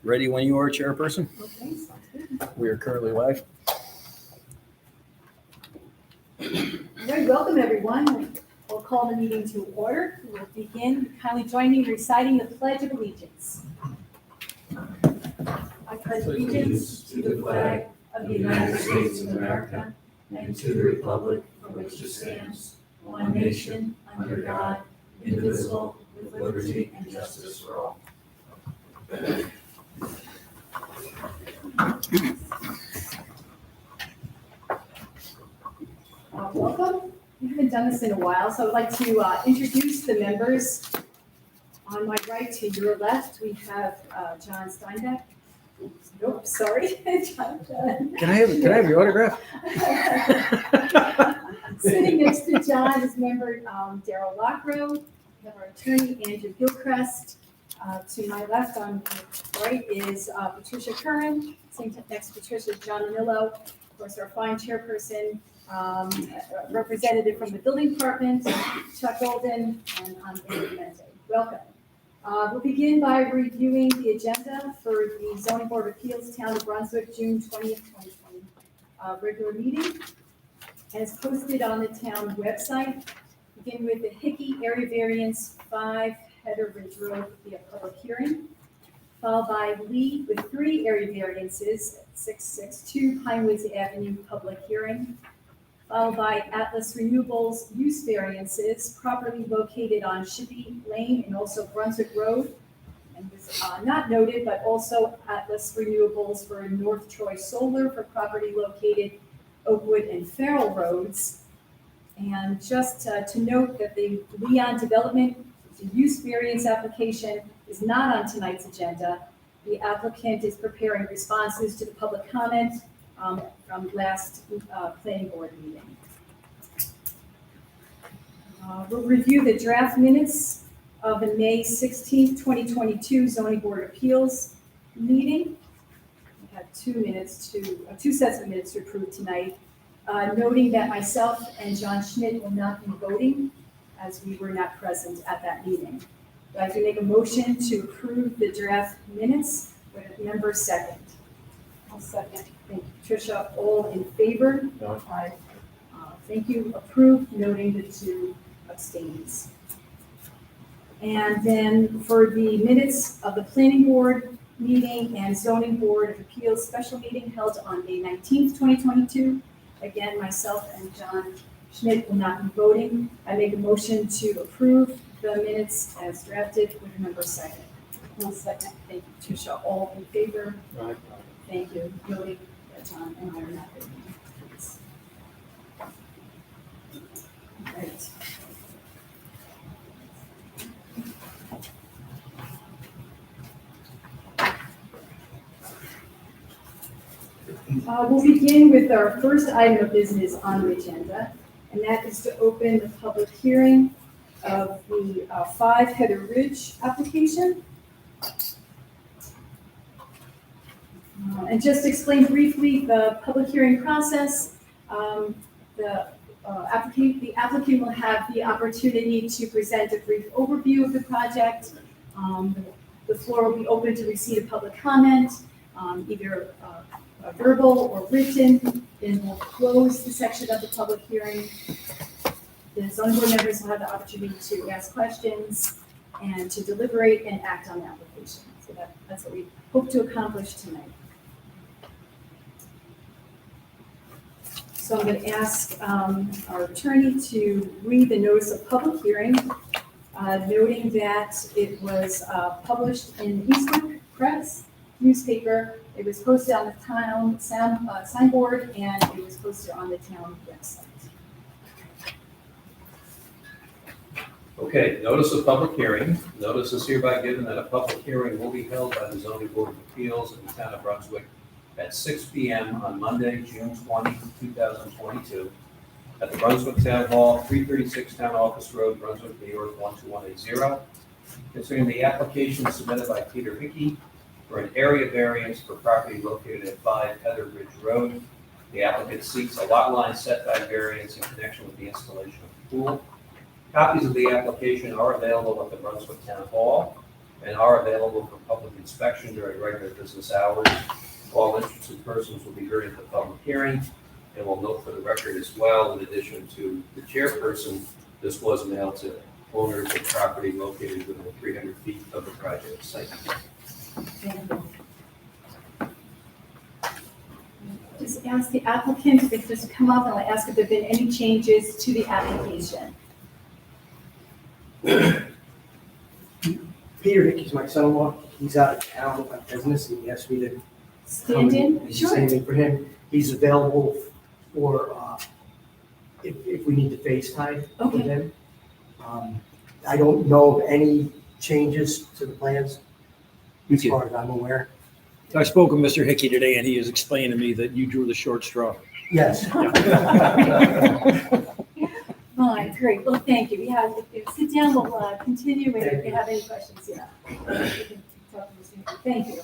Ready when you are, Chairperson? Okay, sounds good. We are currently live. All right, welcome everyone. We'll call the meeting to order. We'll begin. Kindly join me in reciting the Pledge of Allegiance. I pledge allegiance to the flag of the United States of America and to the republic for which it stands, one nation, under God, indivisible, with liberty and justice for all. Welcome. We haven't done this in a while, so I'd like to introduce the members. On my right to your left, we have John Steinbeck. Nope, sorry. John. Can I have your autograph? Sitting next to John is member Daryl Lockrow. We have our attorney Andrew Gilchrist. To my left on the right is Patricia Curran. Sitting next to Patricia, John Millo. Of course, our fine chairperson, representative from the building department, Chuck Golden, and I'm Amy Mente. Welcome. We'll begin by reviewing the agenda for the Zoning Board of Appeals, Town of Brunswick, June 20th, 2020 regular meeting. As posted on the town website, begin with the Hickey Area Variance 5 Heather Ridge Road via public hearing, followed by Lee with 3 area variances at 662 Pinewoods Avenue public hearing, followed by Atlas Renewables use variances properly located on Shippey Lane and also Brunswick Road. And was not noted, but also Atlas Renewables for North Troy Solar for property located Oakwood and Farrell Roads. And just to note that the Leon Development, the use variance application is not on tonight's agenda. The applicant is preparing responses to the public comment from last planning board meeting. We'll review the draft minutes of the May 16th, 2022 Zoning Board of Appeals meeting. We have 2 sets of minutes to approve tonight, noting that myself and John Schmidt will not be voting as we were not present at that meeting. I'd like to make a motion to approve the draft minutes with a member second. I'll second. Thank you, Tricia. All in favor? No. Aye. Thank you. Approved, noting the 2 abstains. And then for the minutes of the Planning Board meeting and Zoning Board of Appeals special meeting held on May 19th, 2022. Again, myself and John Schmidt will not be voting. I make a motion to approve the minutes as drafted with a member second. One second. Thank you, Tricia. All in favor? Aye. Thank you. Noting that John and I are not voting. All right. We'll begin with our first item of business on the agenda, and that is to open the public hearing of the 5 Heather Ridge application. And just to explain briefly the public hearing process, the applicant will have the opportunity to present a brief overview of the project. The floor will be open to receive public comment, either verbal or written. Then we'll close the section of the public hearing. The zoning board members will have the opportunity to ask questions and to deliberate and act on the application. So that's what we hope to accomplish tonight. So I'm going to ask our attorney to read the notice of public hearing, noting that it was published in Eastwick Press newspaper. It was posted on the town signboard, and it was posted on the town website. Okay, notice of public hearing. Notice is hereby given that a public hearing will be held by the Zoning Board of Appeals in the town of Brunswick at 6 p.m. on Monday, June 20, 2022, at the Brunswick Town Hall, 336 Town Office Road, Brunswick, New York, 12180. Concerning the application submitted by Peter Hickey for an area variance for property located at 5 Heather Ridge Road. The applicant seeks a lot line setback variance in connection with the installation of the pool. Copies of the application are available at the Brunswick Town Hall. and are available for public inspection during regular business hours. All interested persons will be heard at the public hearing, and will note for the record as well, in addition to the chairperson, this was mailed to owners of property located within 300 feet of the project site. Thank you. Just ask the applicant if they just come up, and I'll ask if there have been any changes to the application. Peter Hickey's my son-in-law. He's out of town on business, and he asked me to come Stand in? and Sure. stand in for him. He's available for, if we need to FaceTime with Okay. him. I don't know of any changes to the plans, as far as I'm aware. I spoke with Mr. Hickey today, and he has explained to me that you drew the short straw. Yes. Fine, great, well, thank you. We have, sit down, we'll continue, and if you have any questions, yeah. We can talk to Mr. Hickey. Thank you.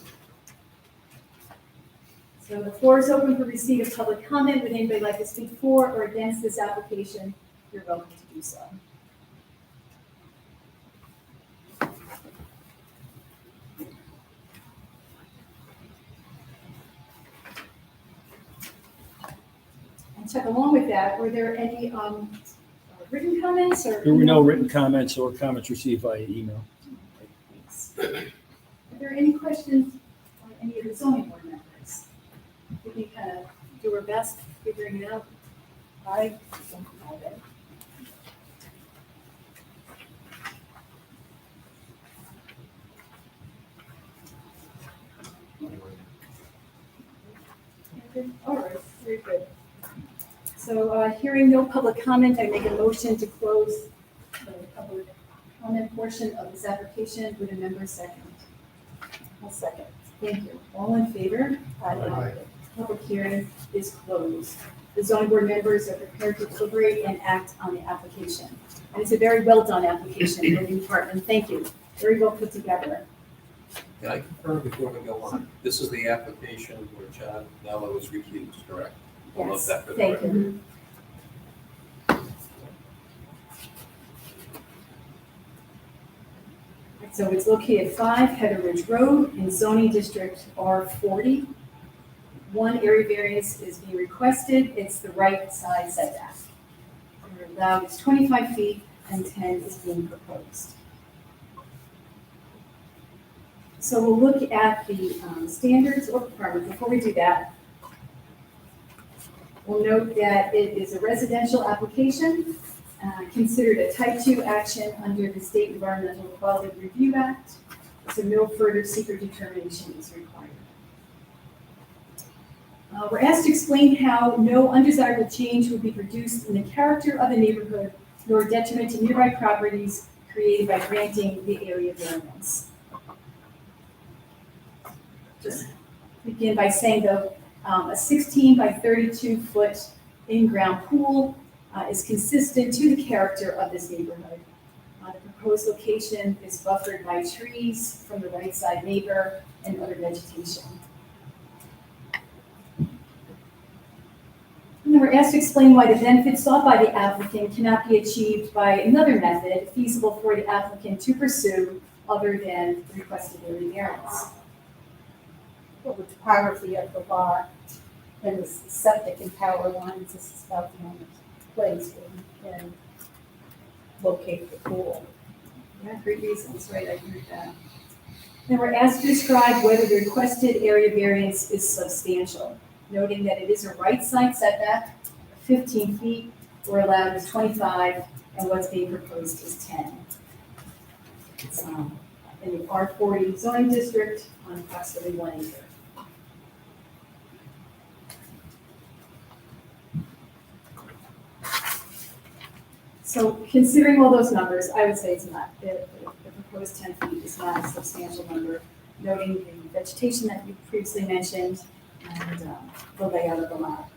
So the floor is open for receipt of public comment. Would anybody like to speak for or against this application? You're welcome to do so. And Chuck, along with that, were there any written comments or? There were no written comments or comments received via email. Thanks. Are there any questions on any of the zoning board members? We can kind of do our best figuring it out. I don't have it. All right, very good. So hearing no public comment, I make a motion to close the public comment portion of this application. Would a member second? I'll second. Thank you. All in favor? Aye. Public hearing is closed. The zoning board members are prepared to deliberate and act on the application. And it's a very well-done application, building department. Thank you. Very well put together. Can I confirm before we go on? This is the application where John Mello was recused, correct? I'll note Yes, that for the thank record. you. So it's located at 5 Heather Ridge Road in zoning district R40. One area variance is being requested. It's the right side setback. We're allowed is 25 feet and 10 is being proposed. So we'll look at the standards or requirements. Before we do that, we'll note that it is a residential application, considered a type 2 action under the State Environmental Quality Review Act, so no further secret determination is required. We're asked to explain how no undesirable change would be produced in the character of the neighborhood, nor detriment to nearby properties created by granting the area variance. Just begin by saying, though, a 16 by 32 foot in-ground pool is consistent to the character of this neighborhood. The proposed location is buffered by trees from the right side neighbor and other vegetation. And then we're asked to explain why the benefits sought by the applicant cannot be achieved by another method feasible for the applicant to pursue other than requested area variance. Well, the topography of the lot and the septic and power lines, this is about the only place where you can locate the pool. Yeah, great reasons, right, I agree with that. Then we're asked to describe whether the requested area variance is substantial, noting that it is a right side setback of 15 feet, where allowed is 25, and what's being proposed is 10. It's in the R40 zoning district on approximately 1 acre. So considering all those numbers, I would say it's not, the proposed 10 feet is not a substantial number, noting the vegetation that you previously mentioned and the layout of the lot.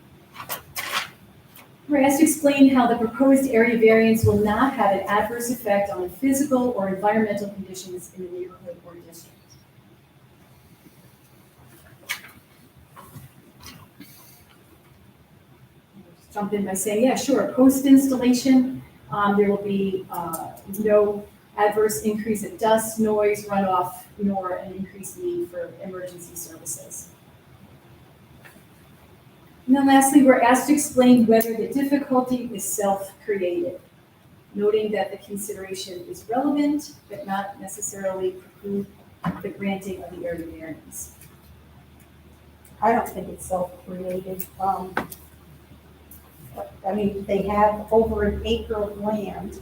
We're asked to explain how the proposed area variance will not have an adverse effect on the physical or environmental conditions in the neighborhood or district. Jump in by saying, yeah, sure, post installation, there will be no adverse increase of dust, noise, runoff, nor an increased need for emergency services. And then lastly, we're asked to explain whether the difficulty is self-created, noting that the consideration is relevant, but not necessarily preclude the granting of the area variance. I don't think it's self-created. I mean, they have over an acre of land.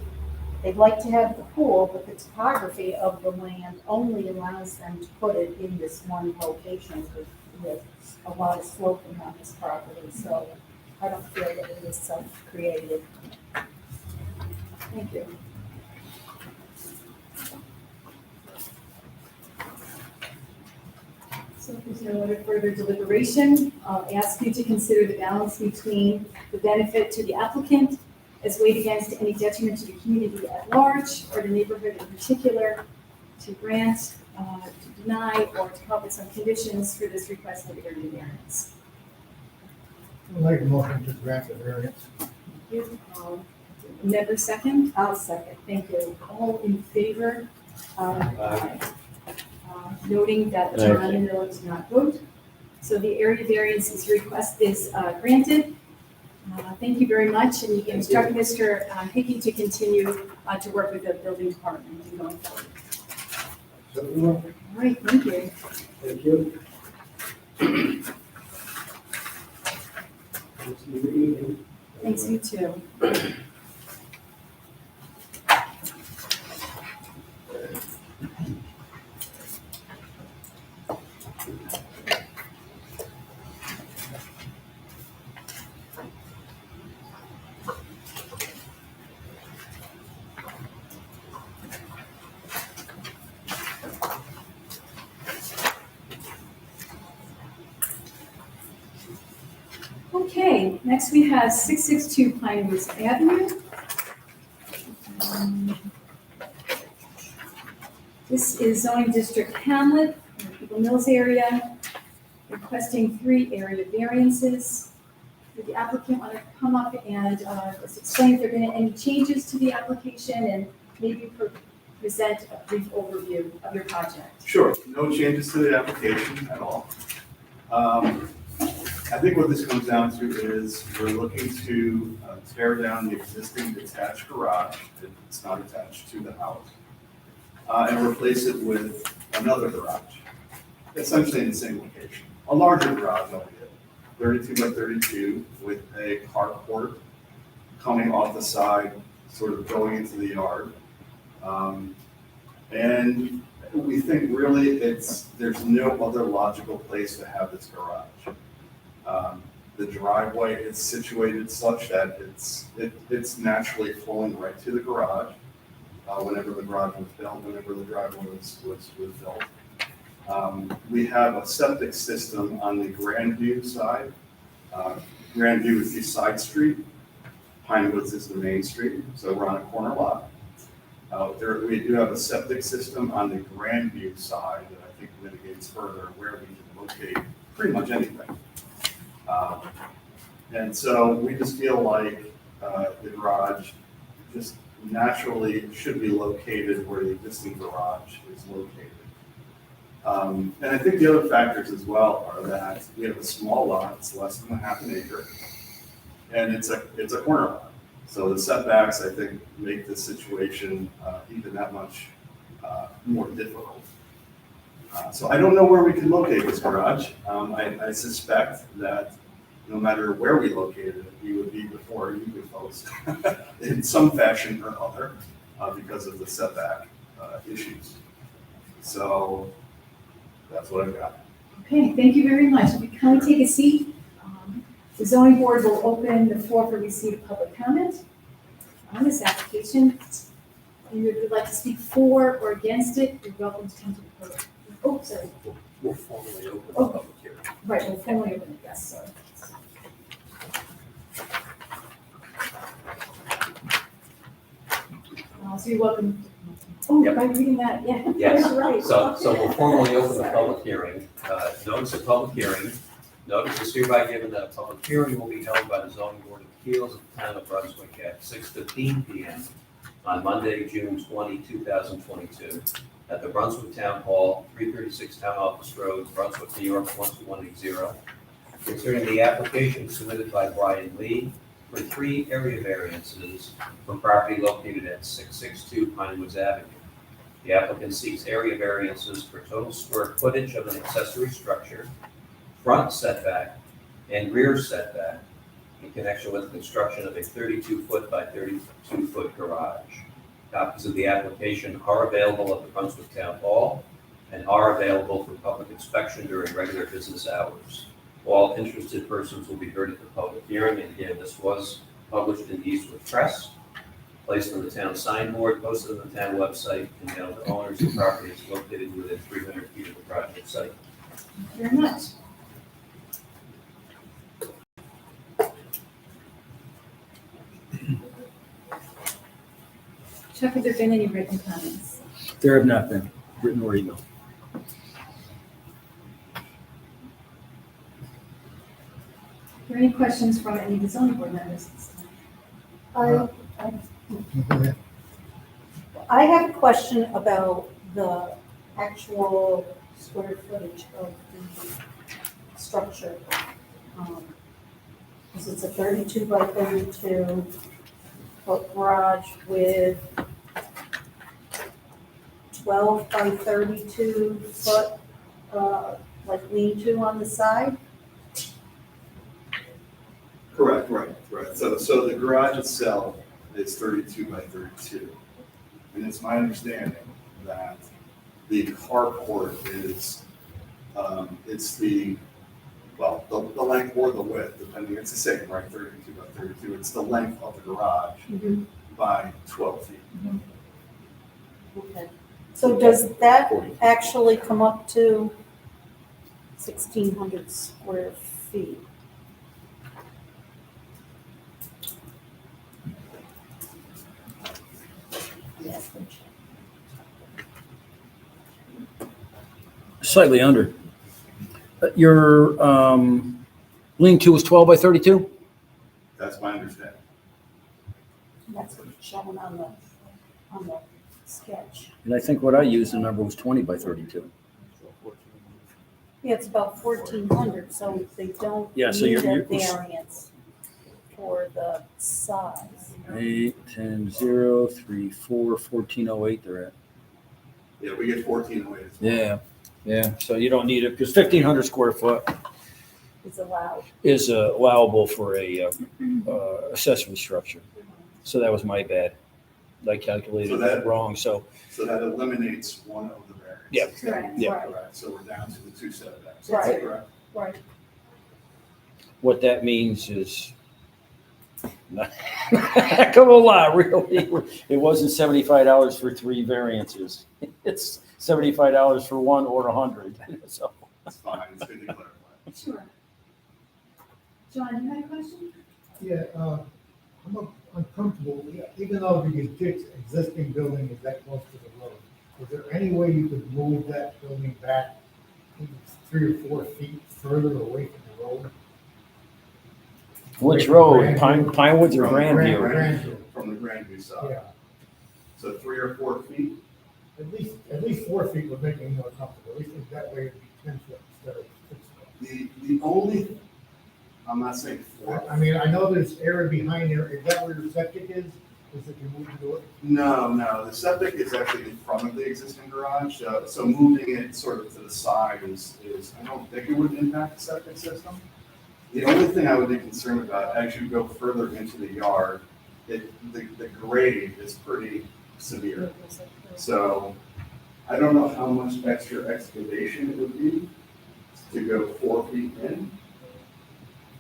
They'd like to have the pool, but the topography of the land only allows them to put it in this one location with a lot of sloping on this property. So I don't feel that it is self-created. Thank you. So if there's no other further deliberation, I'll ask you to consider the balance between the benefit to the applicant as weighed against any detriment to the community at large or the neighborhood in particular, to grant, to deny, or to come up with some conditions for this requested area variance. I'd like a motion to grant the variance. Thank you. Member second? I'll second. Thank you. All in favor? Aye. Noting that John and Miller did not vote. So the area variance is granted. Thank you very much, and you can instruct Mr. Hickey to continue to work with the building department and going forward. All right, thank you. Thank you. Thanks, you too. Okay, next we have 662 Pine Woods Avenue. This is zoning district Hamlet, in the People Mills area, requesting 3 area variances. Would the applicant want to come up and just explain if there have been any changes to the application and maybe present a brief overview of your project? Sure, no changes to the application at all. I think what this comes down to is we're looking to tear down the existing detached garage, if it's not attached to the house, and replace it with another garage, essentially in the same location. A larger garage, albeit 32 by 32 with a carport coming off the side, sort of going into the yard. And we think really there's no other logical place to have this garage. The driveway is situated such that it's naturally flowing right to the garage. Whenever the garage was built, whenever the driveway was built. We have a septic system on the Grandview side. Grandview is the side street. Pine Woods is the main street, so we're on a corner lot. We do have a septic system on the Grandview side that I think mitigates further where we can locate pretty much anything. And so we just feel like the garage just naturally should be located where the existing garage is located. And I think the other factors as well are that we have a small lot, it's less than a half an acre, and it's a corner lot. So the setbacks, I think, make this situation even that much more difficult. So I don't know where we can locate this garage. I suspect that no matter where we located it, we would be before you folks in some fashion or other because of the setback issues. So that's what I've got. Okay, thank you very much. If you kindly take a seat, the zoning board will open the floor for receipt of public comment on this application. If you would like to speak for or against it, you're welcome to come to the podium. Oh, sorry. We'll formally open the Oh. public hearing. Right, we'll formally open it, yes, sorry. So you're welcome. Oh, Yep. by reading that, yeah. Yes. That's right. So we'll formally open the Sorry. public hearing. Notice of public hearing. Notice is hereby given that a public hearing will be held by the zoning board of appeals of the town of Brunswick at 6:15 PM on Monday, June 20, 2022, at the Brunswick Town Hall, 336 Town Office Road, Brunswick, New York, 12180, concerning the application submitted by Brian Lee for 3 area variances for property located at 662 Pinewoods Avenue. The applicant seeks area variances for total square footage of an accessory structure, front setback, and rear setback in connection with the construction of a 32-foot by 32-foot garage. Copies of the application are available at the Brunswick Town Hall and are available for public inspection during regular business hours. All interested persons will be heard at the public hearing, and again, this was published in the Eastwood Press, placed on the town signboard, posted on the town website, and mailed to owners of properties located within 300 feet of the project site. Thank you very much. Chuck, have there been any written comments? There have not been, written or email. Are there any questions from any of the zoning board members? I have a question about the actual square footage of the structure. Because it's a 32 by 32 foot garage with 12 by 32 foot, like lean-to on the side. Correct, right. So the garage itself is 32 by 32. And it's my understanding that the carport is, it's the length or the width, depending, it's the same, right, 32 by 32. It's the length of the garage by 12 feet. Okay. So does that actually come up to 1,600 square feet? Yes. Slightly under. Your lean-to was 12 by 32? That's my understanding. That's what's shown on the sketch. And I think what I used, the number was 20 by 32. Yeah, it's about 1,400, so they don't Yeah, so need a you're- variance for the size. 8, 10, 0, 3, 4, 1408 they're at. Yeah, we get 14 away. Yeah. So you don't need it, because 1,500 square foot Is allowed. is allowable for a accessory structure. So that was my bad. I calculated So that that- wrong, so, So that eliminates one of the variances. Yeah. Correct, Yeah. right, Correct. So we're down to the 2 setbacks. Right. Correct. right. what that means is not a heck of a lot, really. It wasn't $75 for 3 variances. It's $75 for 1 or 100. So That's fine. It's good to clarify. Sure. John, you had a question? Yeah, I'm uncomfortable, even though the existing building is that close to the road. Is there any way you could move that building back 3 or 4 feet further away from the road? which road? Pinewoods or From Grandview? Grandview. From the Grandview side. Yeah, So 3 or 4 feet. at least 4 feet would make me more comfortable, at least that way it'd be 10 foot instead of 6 foot. The only, I'm not saying 4. I mean, I know there's area behind there, is that where your septic is? Is it you move to it? No, the septic is actually in front of the existing garage, so moving it sort of to the side is, I don't think it would impact the septic system. The only thing I would be concerned about, as you go further into the yard, the grade is pretty severe. So I don't know how much extra excavation it would be to go 4 feet in,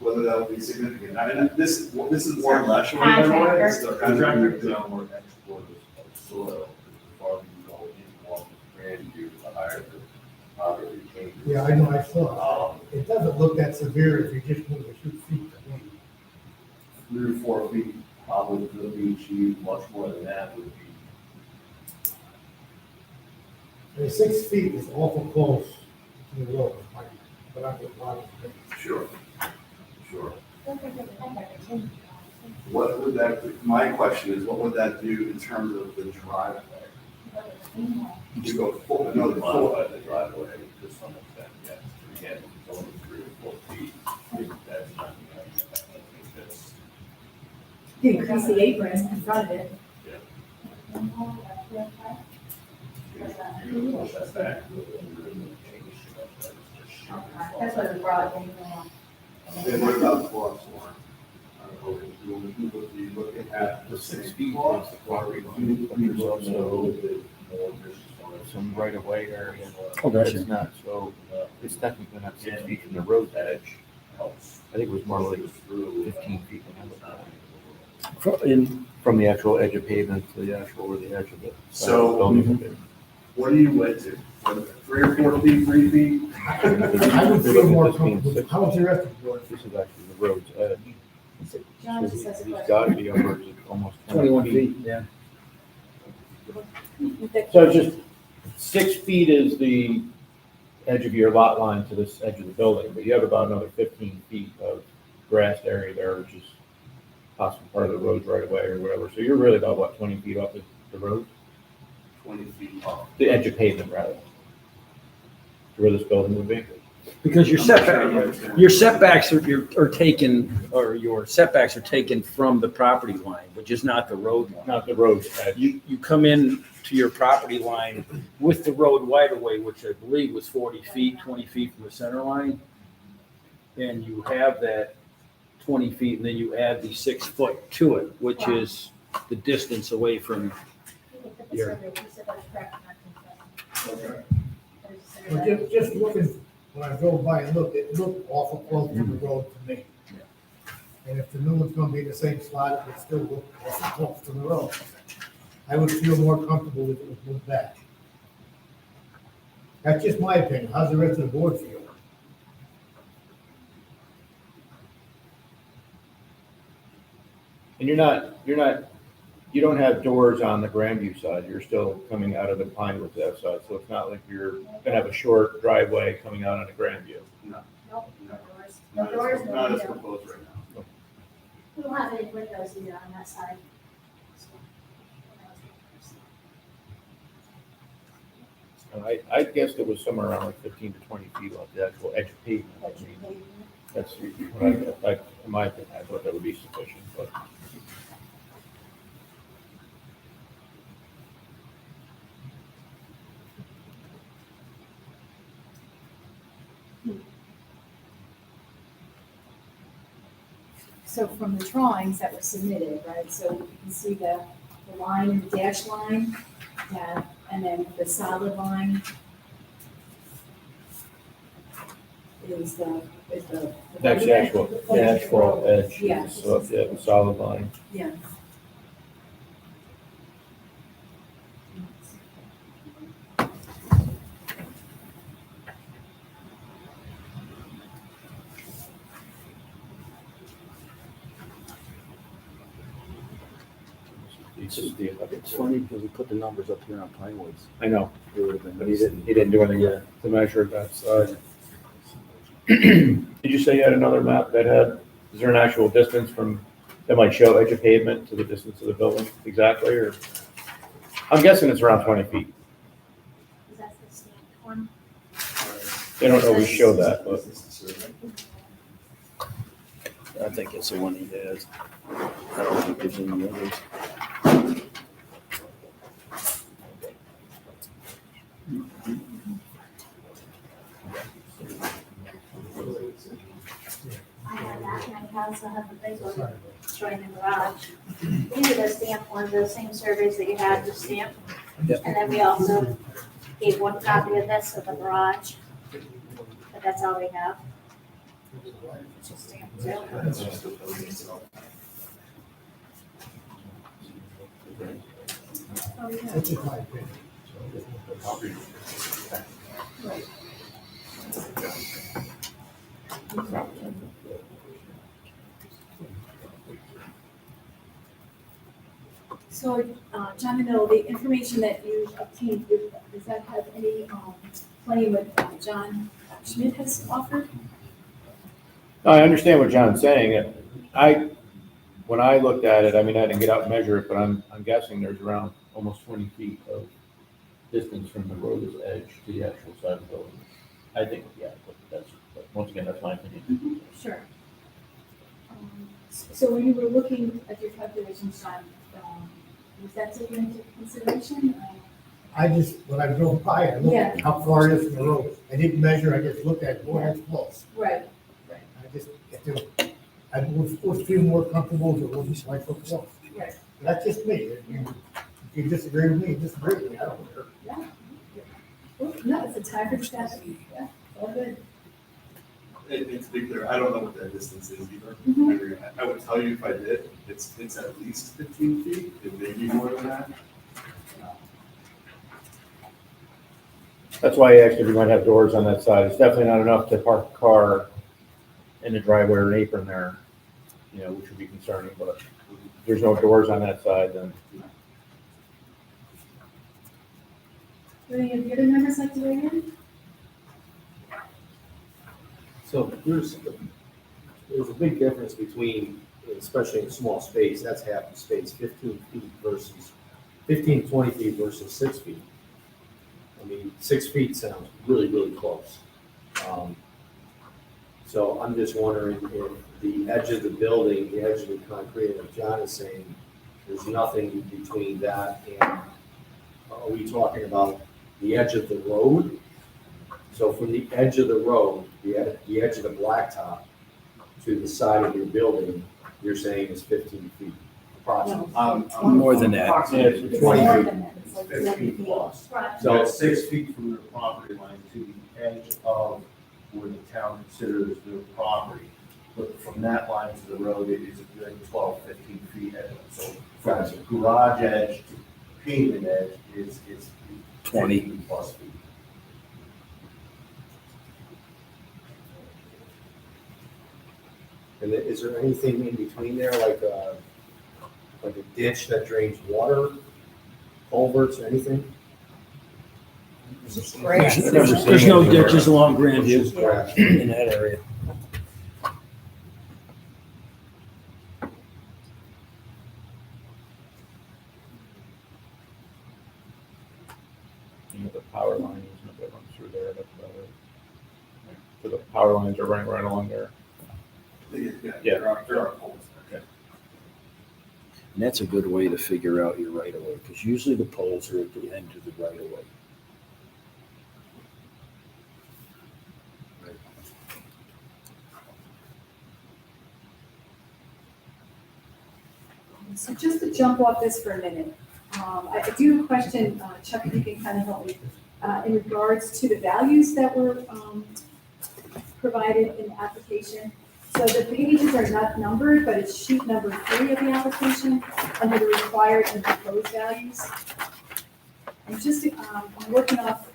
whether that would be significant. I mean, this is Warren Lashaway, by the way, it's the contractor. Downward export of soil, the farther you go in, along the Grandview, the higher the poverty changes. Yeah, I know, I saw it. It doesn't look that severe if you just move a few feet to me. 3 or 4 feet probably could be achieved, much more than that would be. I mean, 6 feet is awful close to the road, but I'm just not. Sure. Sure. What would that, my question is, what would that do in terms of the driveway? You go full, no, the full, Modify the driveway to some extent, yes. Again, it's only 3 or 4 feet. That's not, I think that's, You increase the apron in front of it. you push that back. That's what the broad. and what about crosswalk? Will we be looking at the 6 feet is the quarry line? There's also some right of way area. Oh, gotcha. It's not, so, it's technically not 6 feet from the road edge. I think it was more like 15 feet from the actual edge of pavement to the actual, or the edge of the. So- building. What do you went to? 3 or 4 feet, 3 feet? I would feel more comfortable. How was the rest of the board? This is actually the road's edge. John So just has a he's question. got to be upwards of almost 21 feet, yeah. So it's just 6 feet is the edge of your lot line to this edge of the building, but you have about another 15 feet of grassed area there, which is possibly part of the road right away or whatever. So you're really about, what, 20 feet off the road? 20 feet off. The edge of pavement, rather. To where this building would be. Because your setbacks are taken, or your setbacks are taken from the property line, which is not the road line. Not the road edge. You come in to your property line with the road right of way, which I believe was 40 feet, 20 feet from the center line. And you have that 20 feet, and then you add the 6 foot to it, which is the distance away from your. But just looking, when I drove by and looked, it looked awful close to the road to me. And if the new one's gonna be in the same spot, it would still look awful close to the road. I would feel more comfortable if it was moved back. That's just my opinion. How's the rest of the board feel? And you don't have doors on the Grandview side. You're still coming out of the Pinewood that side. So it's not like you're gonna have a short driveway coming out onto Grandview. No, Nope. no. No doors, no Not as window. proposed right now. We don't have any windows either on that side. I guessed it was somewhere around like 15 to 20 feet off the actual edge of pavement. I mean, that's what in my opinion, I thought that would be sufficient, but. So from the drawings that were submitted, right, so you can see the line and the dash line, and then the solid line is the. That's the actual, the asphalt edge, Yeah. so, yeah, the solid line. Yeah. It's funny because we put the numbers up here on Pinewoods. I know, It would have been. but he didn't do anything Yeah. to measure that side. Did you say you had another map that had, is there an actual distance from, that might show edge of pavement to the distance of the building exactly, or? I'm guessing it's around 20 feet. Is that the stamped one? They don't always show that, but. I think it's the one he has. I don't think there's any others. I have that, and I also have the big one showing the garage. These are the stamped ones, those same surveys that you had, the stamp. Yep. And then we also gave one copy of this of the garage, but that's all we have. Just stamped too. Oh, yeah. That's just my opinion. So, John Minow, the information that you obtained, does that have any claim with John Schmidt has offered? I understand what John's saying. when I looked at it, I mean, I didn't get out and measure it, but I'm guessing there's around almost 20 feet of distance from the road's edge to the actual side of the building. I think, yeah, but once again, that's my opinion. Sure. So when you were looking at your calculations, John, was that taken into consideration? When I drove by, I looked at how far it is from the road. I didn't measure, I just looked at, boy, that's close. Right. I would feel more comfortable if it wasn't so close. Right. But that's just me. If you disagree with me, disagree with me, I don't care. Yeah. Well, no, it's a time for discussion. Yeah, all good. And to be clear, I don't know what that distance is either. Mhm. I would tell you if I did, it's at least 15 feet, it may be more than that. That's why I asked if you might have doors on that side. It's definitely not enough to park a car in the driveway or an apron there, which would be concerning, but if there's no doors on that side, then. Do any of the other members like to weigh in? So there's a big difference between, especially in small space, that's half the space, 15 feet versus, 20 feet versus 6 feet. I mean, 6 feet sounds really, really close. So I'm just wondering if the edge of the building, the edge of the concrete, like John is saying, there's nothing between that and, are we talking about the edge of the road? So from the edge of the road, the edge of the blacktop to the side of your building, you're saying is 15 feet approximately. More than that. It's It's 20 more feet. than that. It's like 50 7 feet feet. plus. Right. So it's 6 feet from the property line to the edge of where the town considers their property. But from that line to the road, it is a good 12, 15 feet. So from the garage edge to pavement edge is 20. 50 plus feet. And is there anything in between there, like a ditch that drains water, culverts, or anything? Grass. There's no ditches along Grandview Just grass. in that area. The power line isn't that runs through there, that's about it. So the power lines are running right along there. Yeah, Yeah. there are poles there. And that's a good way to figure out your right of way, because usually the poles are at the end of the right of way. So just to jump off this for a minute, I do have a question, Chuck, if you can kind of help me, in regards to the values that were provided in the application. So the pages are not numbered, but it's sheet number 3 of the application under the required and proposed values. And just, I'm working off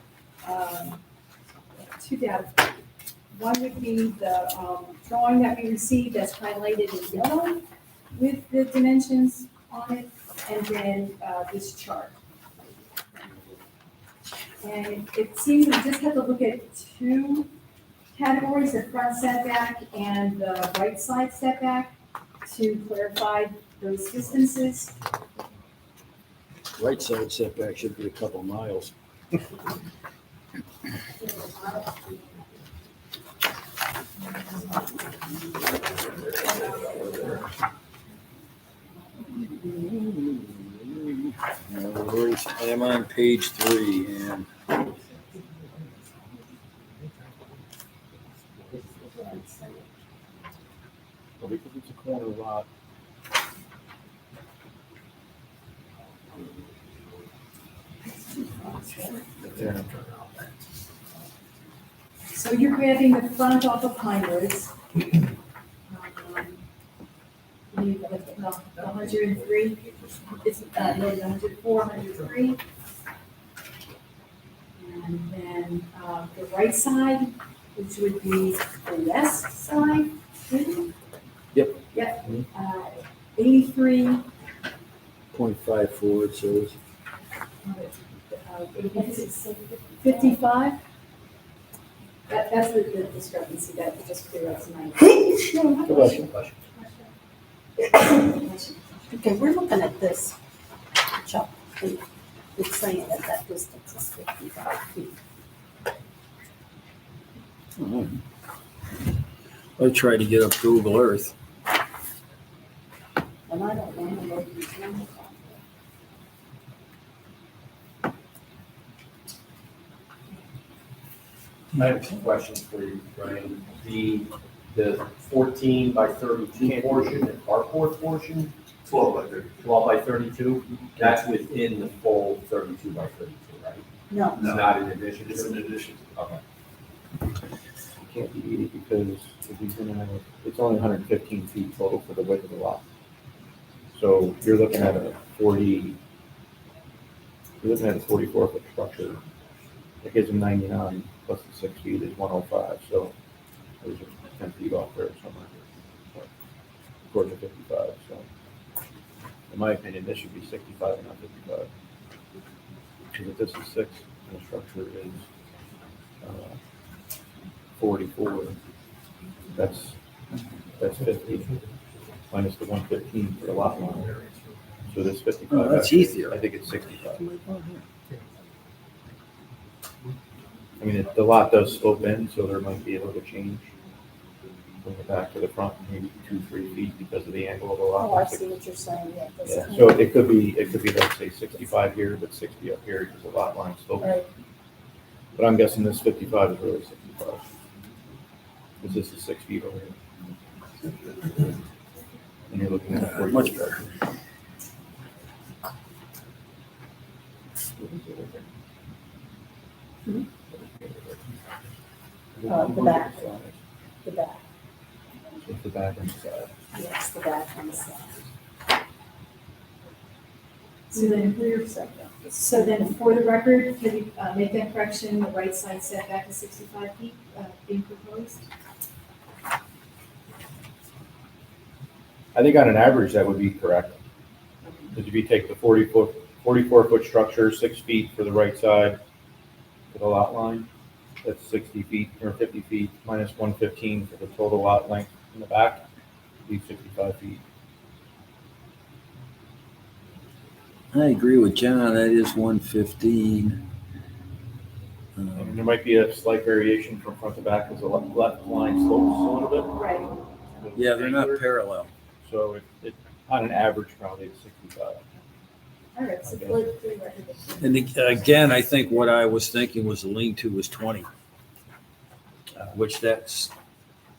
2 data. One would be the drawing that we received that's highlighted in yellow with the dimensions on it, and then this chart. And it seems we just have to look at 2 categories, the front setback and the right side setback, to clarify those distances. Right side setback should be a couple miles. I'm on page 3, and Well, because it's a corner lot. Yeah. So you're grabbing the front off of Pine Woods. You like the 103, it's, no, 104, 103. And then, the right side, which would be the west side, maybe? Yep. Yep, 83, 0.54 it says. 55. That's the discrepancy that just cleared up tonight. Good question. Okay, we're looking at this, Chuck, and it's saying that that distance is 55 feet. I tried to get up Google Earth. And I don't know what these numbers I have some questions for you, Brian. The 14 by 32 portion, the carport portion, 12 by 30. 12 by 32, that's within the full 32 by 32, right? No, It's not in addition It's to an it? addition. Okay. It can't be 80 because if he's gonna have, it's only 115 feet total for the width of the lot. So you're looking at a 44-foot structure. That gives him 99 plus the 6 feet is 105, so there's 10 feet off there somewhere. According to 55, so in my opinion, this should be 65 and not 55. Because if this is 6 and the structure is 44, that's 50 minus the 115 for the lot line. So this 55. Oh, that's actually, easier. I think it's 65. I mean, the lot does slope in, so there might be a little change from the back to the front, maybe 2-3 feet because of the angle of the lot. oh, I see what you're saying, yeah. this Yeah, is- so it could be, let's say 65 here, but 60 up here because the lot line slopes. Right. But I'm guessing this 55 is really 65. Because this is 6 feet over here. And you're looking at 40. Much better. The back. The back, It's the back and the side. yes, the back and the side. So then, Rear setback. so then for the record, can you make that correction, the right side setback is 65 feet being proposed? I think on an average, that would be correct. Because if you take the 44-foot structure, 6 feet for the right side to the lot line, that's 60 feet or 50 feet minus 115 for the total lot length in the back, leaves 65 feet. I agree with John, that is 115. And there might be a slight variation from front to back as the left line slopes a little bit. Right. Yeah, they're not parallel. So it on an average, probably it's 65. All right, so Okay. for the record. And again, I think what I was thinking was the lean-to was 20. Which that's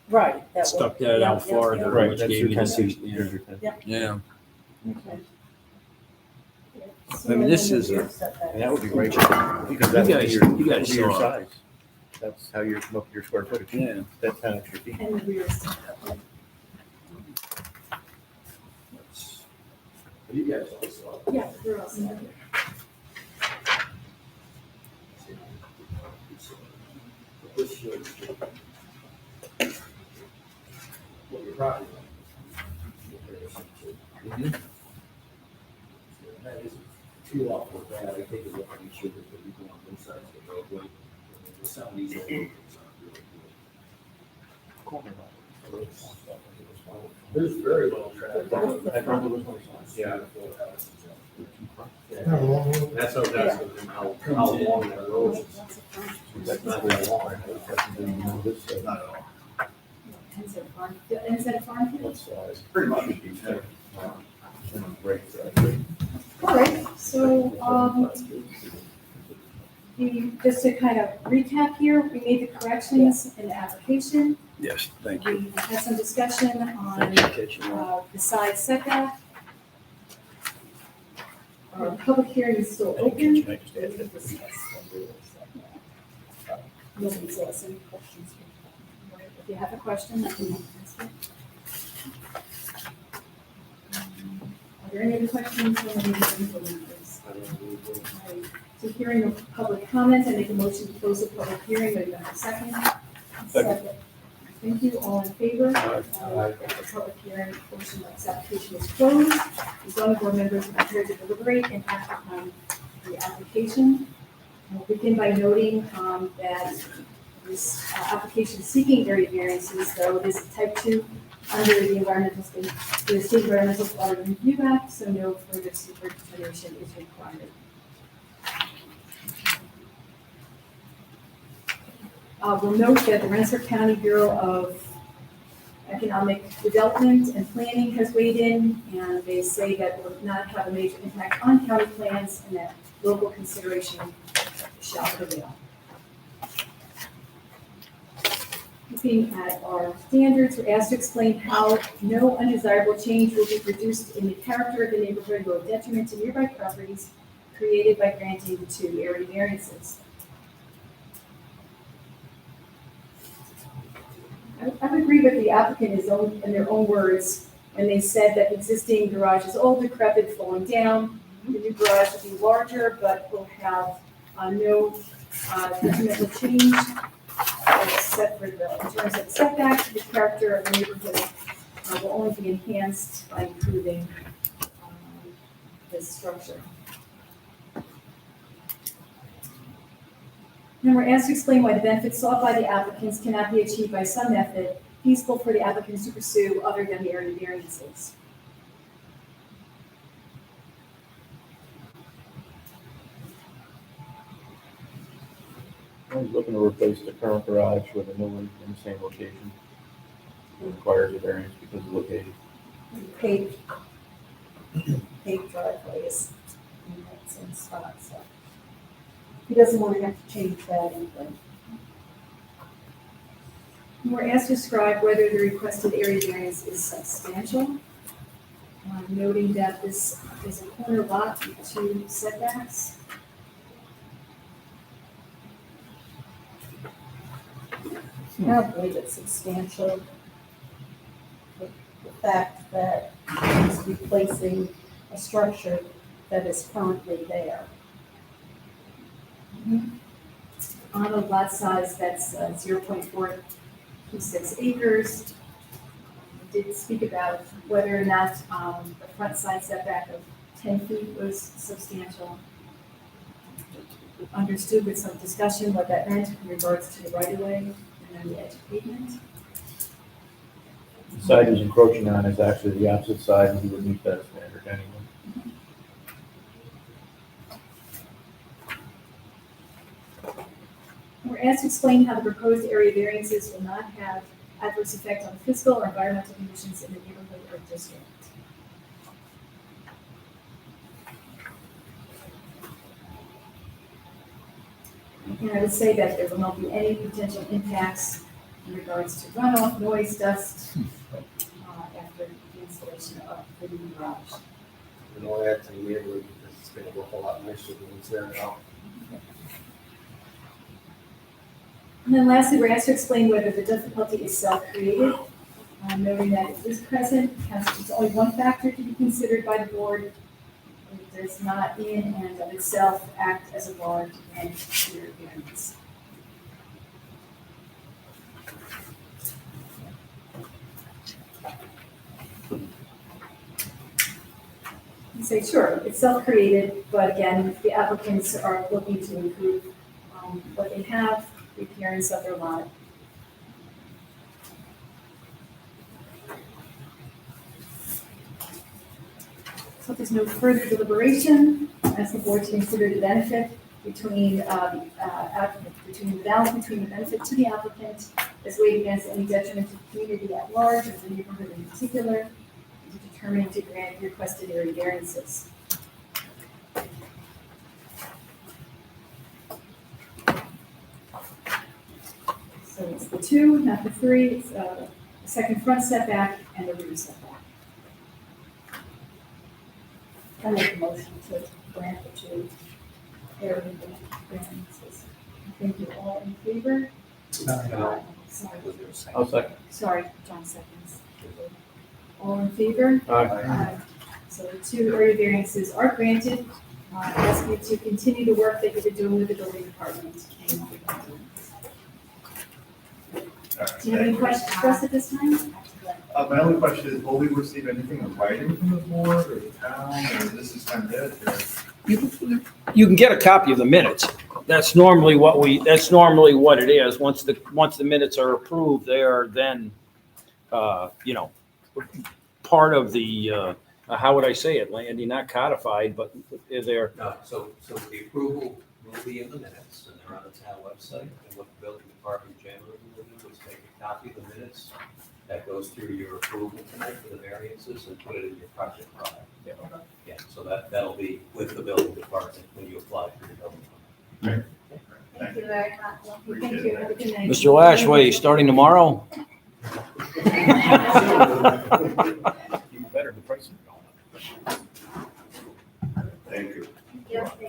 Right. that stuck would- that yeah, out yeah, farther, Right, which that's gave your me 10 the feet. 60. Here's your 10. Yeah, yeah, okay. I mean, this So is then the a- rear setback And that would be is- great, because that would be You guys your saw it. size. That's how you come up with your square footage. yeah. That's 10 extra feet. And the rear setback. You guys also. Yeah, we're all set. This shows what your property line. That is too awful bad. I think it's what I'm sure that people on both sides of the roadway. Some of these old roads aren't really good. There's very little traffic. Yeah. Kind of long road. That's how, how long that road is. That's a front. That's not that long. Not at all. Ends at farm, ends at farm field. Pretty much. All right, so, just to kind of recap here, we made the corrections in the application. Yes, thank you. We had some discussion on the side setback. Public hearing is still open. Nobody's asked any questions. If you have a question, I can answer. Are there any other questions from any of the members? Alright, so hearing no public comment, I make a motion to close the public hearing. Do you have a second? Second. Thank you. All in favor? Aye. The public hearing portion of this application is closed. The zoning board members are prepared to deliberate and act upon the application. We'll begin by noting that this application is seeking area variances, though it is a type 2 under the the State Environmental Quality Review Act, so no further super determination is required. We'll note that the Rensselaer County Bureau of Economic Development and Planning has weighed in, and they say that will not have a major impact on county plans and that local consideration shall prevail. Looking at our standards, we're asked to explain how no undesirable change will be produced in the character of the neighborhood or detriment to nearby properties created by granting the 2 area variances. I would agree with the applicant in their own words when they said that the existing garage is old, decrepit, falling down. The new garage will be larger, but will have no detrimental change except for in terms of setback. The character of the neighborhood will only be enhanced by improving this structure. Then we're asked to explain why the benefits sought by the applicants cannot be achieved by some method feasible for the applicants to pursue other than the area variances. I was looking to replace the current garage with a new one in the same location. It requires a variance because of location. Paved driveways in that same spot, so. He doesn't want to have to change that anything. We're asked to describe whether the requested area variance is substantial, noting that this is a corner lot with 2 setbacks. I believe it's substantial. The fact that he's replacing a structure that is currently there. On a lot size that's 0.426 acres. We did speak about whether or not the front side setback of 10 feet was substantial. Understood with some discussion what that meant in regards to the right of way and then the edge of pavement. The side he's encroaching on is actually the opposite side, and he would meet that standard anyway. We're asked to explain how the proposed area variances will not have adverse effect on physical or environmental conditions in the neighborhood or district. And I would say that there will not be any potential impacts in regards to runoff, noise, dust, after the installation of the new garage. And all that to the neighborhood, because it's gonna look a lot nicer than it's there now. And then lastly, we're asked to explain whether the difficulty is self-created, noting that it is present, constitutes only one factor to be considered by the board. It does not in and of itself act as a bar to grant clear variance. You say, sure, it's self-created, but again, the applicants are looking to improve what they have, the appearance of their lot. So if there's no further deliberation, I ask the board to consider the benefit between the balance between the benefit to the applicant as weighed against any detriment to the community at large or the neighborhood in particular, and to determine to grant requested area variances. So it's the 2, not the 3, it's the second front setback and the rear setback. I make a motion to grant the 2 area variances. Thank you. All in favor? No. Sorry, I'll second. sorry, John seconds. All in favor? Aye. So the 2 area variances are granted. I ask you to continue the work that you've been doing with the building department. Do you have any questions for us at this time? My only question is, will we receive anything in writing from the board or the town, or this is kind of it? Or- You can get a copy of the minutes. That's normally what it is. Once the minutes are approved, they are then you know, part of the, how would I say it, Landy, not codified, but they're, No, so the approval will be in the minutes, and they're on the town website, and what the building department generally will do is take a copy of the minutes that goes through your approval tonight for the variances and put it in your project file. Yeah, so that'll be with the building department when you apply for your building permit. Thank you very much. Thank you. Have a good night. Mr. Lashway, starting tomorrow? You better, the price is going up. Thank you.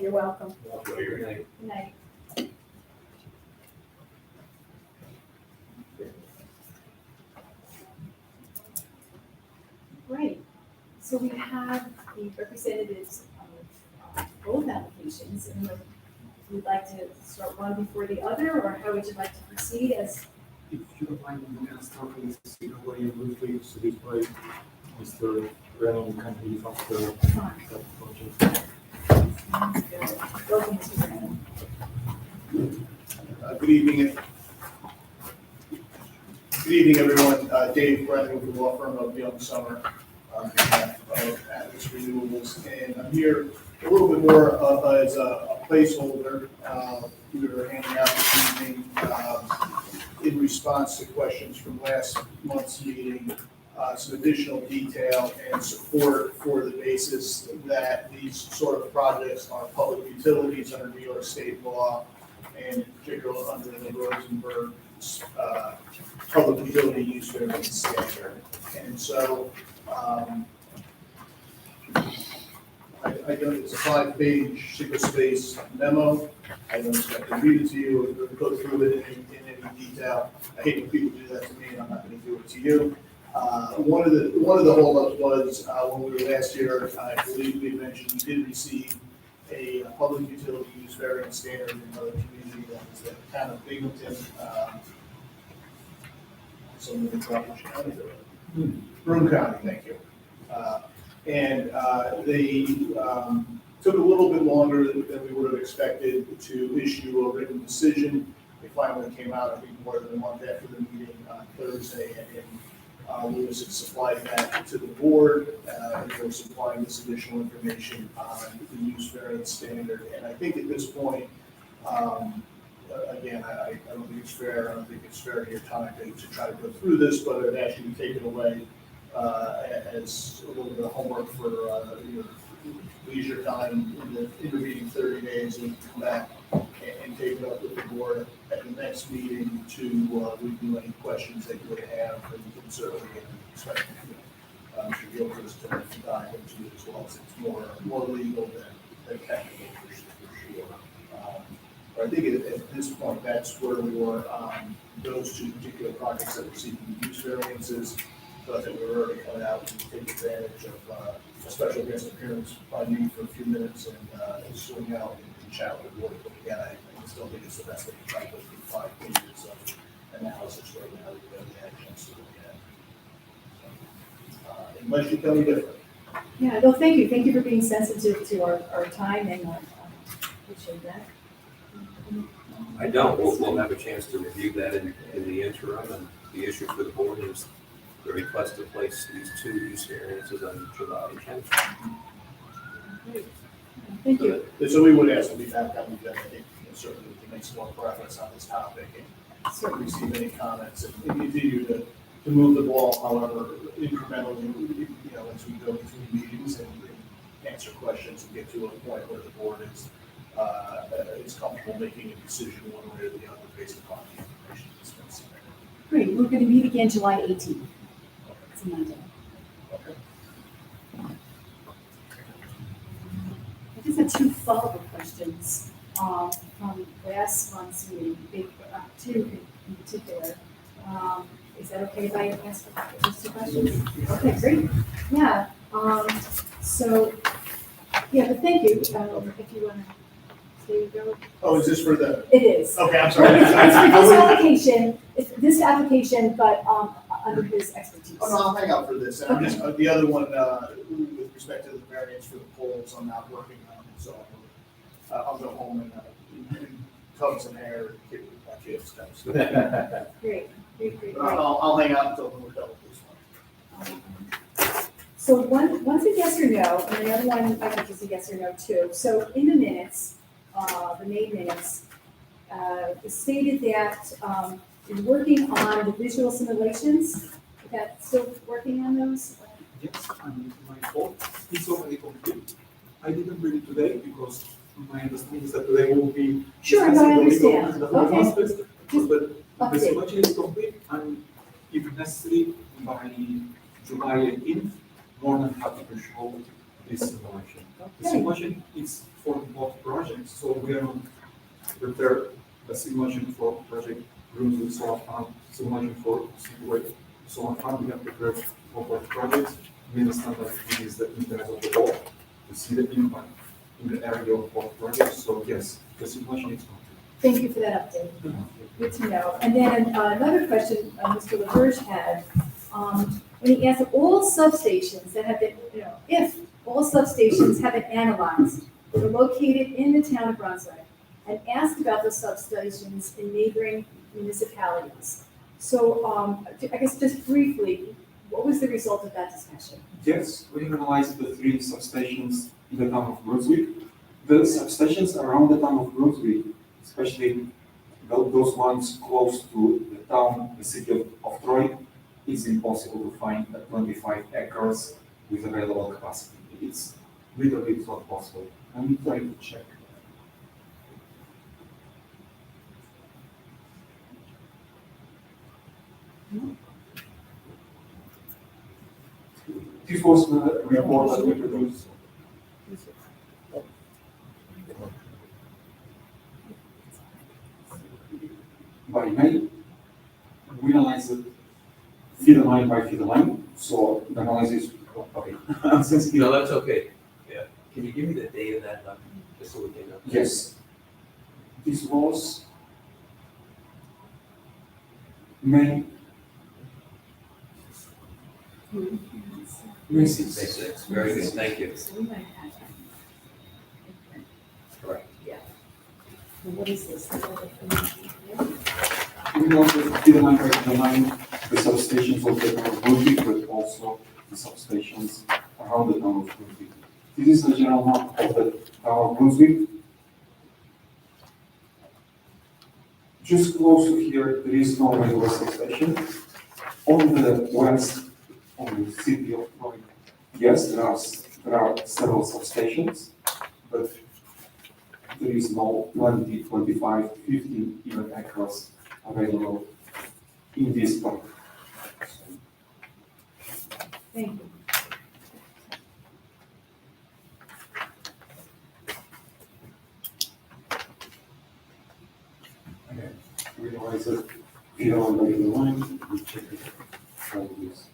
You're welcome. Enjoy your night. Good night. Right, so we have the representatives of both applications, and we'd like to start one before the other, or how would you like to proceed as? If you don't mind, I'm gonna start with Mr. William briefly, so this way Mr. Brennan can leave after Fine. that project. Welcome to Brandon. Good evening. Good evening, everyone. Dave Brennan with the law firm of Young Summer on behalf of Atlas Renewables. And I'm here a little bit more as a placeholder. We were handing out this evening in response to questions from last month's meeting, some additional detail and support for the basis that these sort of projects are public utilities under New York State law, and particularly under the Rosenberg public utility use variance standard. And so I know it's a 5-page single-space memo. I don't expect to read it to you or go through it in any detail. I hate when people do that to me, and I'm not going to do it to you. One of the holdups was when we were last year, I believe we mentioned we did receive a public utility use variance standard in another community that was the town of Binghamton. Broome County, thank you. And they took a little bit longer than we would have expected to issue a written decision. They finally came out, I think, more than a month after the meeting on Thursday, and Lewis had supplied that to the board, and they're supplying this additional information on the use variance standard. And I think at this point, again, I don't think it's fair. I don't think it's fair to your time to try to go through this, but it actually be taken away as a little bit of homework for your leisure time in the intervening 30 days, and come back and take it up with the board at the next meeting to review any questions that you would have, and you can certainly expect Mr. Gilchrist to dive into it as well, as it's more legal than technical for sure. But I think at this point, that's where we were on those two particular projects that were seeking use variances. So I think we were already coming out to take advantage of a special guest appearance by me for a few minutes and swing out and chat with the board. But again, I still think it's the best thing to try to go through 5 pages of analysis right now that we haven't had a chance to look at. So, unless you tell me different. Yeah, no, thank you. Thank you for being sensitive to our time, and appreciate that. I don't, we'll have a chance to review that in the interim, and the issue for the board is the request to place these 2 use variances on July 10th. Great. Thank you. So we would ask to be back on the agenda. I think certainly we can make some more progress on this topic and certainly receive any comments and continue to move the ball, however, incrementally, as we go between meetings and answer questions and get to a point where the board is comfortable making a decision one way or the other based upon the information that's been submitted. Great. We're going to meet again July 18th. It's a Monday. Okay. I just have 2 follow-up questions from last month's meeting, 2 in particular. Is that okay if I ask those 2 questions? Okay, great. Yeah. So, yeah, but thank you. If you want to stay, go. Oh, is this for the? It is. Okay, I'm sorry. It's for this application. It's this application, but under his expertise. Oh, no, I'll hang out for this. And I'm just, the other one, with respect to the variance for the polls, I'm not working on it, so I'll go home and tub some hair, and get with my kids. Great. Great. I'll hang out until we're done with this one. So one's a yes or no, and the other one I think is a yes or no too. So in the minutes, the May minutes, it stated that you're working on the visual simulations. Is that still working on those? Yes, and my fault, it's already complete. I didn't bring it today because my understanding is that today will be. Sure, no, I discussing the legal understand. and the legal Okay. aspects, Just but the update. simulation is complete, and if necessary, by July 18th, more than happy to show this simulation. The Okay. simulation is for both projects, so we are going to prepare the simulation for project Brunswick Solar Farm, simulation for Seaway Solar Farm. We have prepared for both projects. We understand that it is the interest of the board to see the impact in the area of both projects. So yes, the simulation is complete. Thank you for that update. Good to know. And then another question Mr. LaBerge had, when he asked if all substations that have been, if all substations have been analyzed, that are located in the town of Brunswick, and asked about the substations in neighboring municipalities. So I guess just briefly, what was the result of that discussion? Yes, we analyzed the 3 substations in the town of Brunswick. The substations around the town of Brunswick, especially those ones close to the town, the city of Troy, it's impossible to find 25 acres with available capacity. It's literally not possible. I'm trying to check. This was the report that we produced. By May, we analyzed it feeder line by feeder line, so the analysis, okay. Since No, that's okay. Yeah. Can you give me the date of that, just so we can know? yes, this was May. May 6th. May 6th. Very good, thank you. So we might have that. Correct. Well, what is this? We also feeder line by feeder line, the substations of the town of Brunswick, but also the substations around the town of Brunswick. This is the general map of the town of Brunswick. Just close to here, there is no railway substation. On the west, on the city of Troy, yes, there are several substations, but there is no 20, 25, 15 even acres available in this park. Thank you. Okay, realize that you don't know the line, we check it, how it is.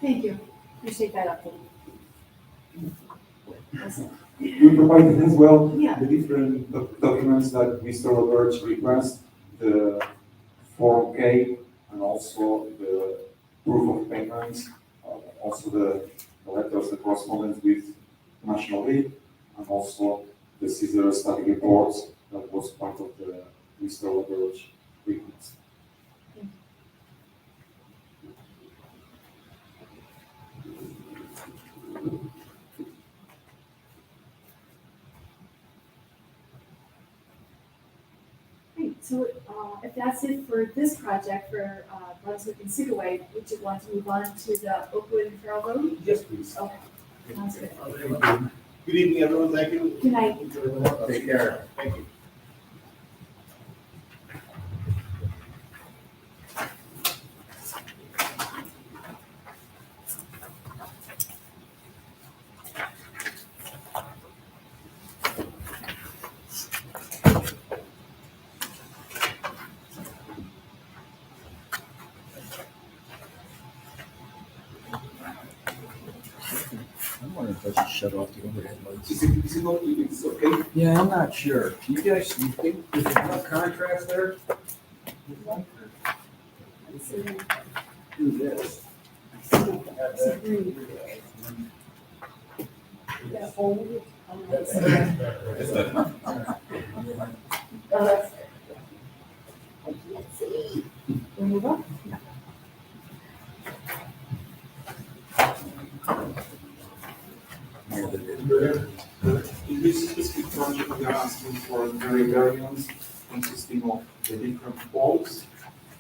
Thank you. Appreciate that update. Awesome. We provided as well Yeah. the different documents that Mr. Roberts request, the Form K, and also the proof of payments, also the letters, the correspondence with National Grid, and also the Caesar study reports that was part of the Mr. Roberts request. Great. So if that's it for this project for Brunswick and Seaway, would you want to move on to the Oakwood and Farrell Road? Yes, please. Okay. Sounds good. Good evening, everyone, thank you. Good night. Take care. Thank you. I'm wondering if I should shut off the overhead lights. Is it not, it's okay? Yeah, I'm not sure. You guys, you think there's enough contrast there? Do this. Yeah, hold it. Move up. In this specific project, we are asking for a variance consisting of the different poles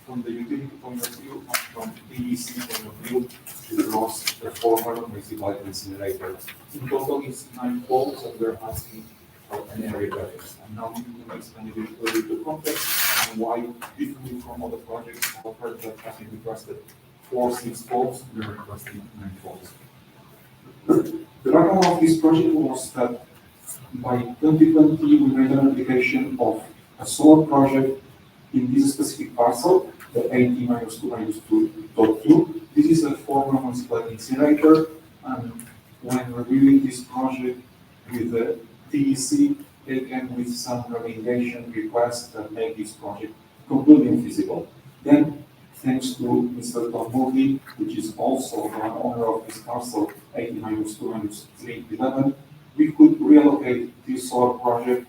from the utility point of view and from DEC point of view to cross the former municipal incinerator. In total, it's 9 poles that we're asking for an area variance. And now we will explain a little bit the context and why, differently from other projects, our project has been requested 4 6 poles, we are requesting 9 poles. The background of this project was that by 2020, we made an application of a solar project in this specific parcel, the 80-2-2.2. This is a former municipal incinerator, and when reviewing this project with the DEC, they came with some remediation requests that make this project completely infeasible. Then, thanks to Mr. Tom Moody, which is also the owner of this parcel, 80-2-311, we could reallocate this solar project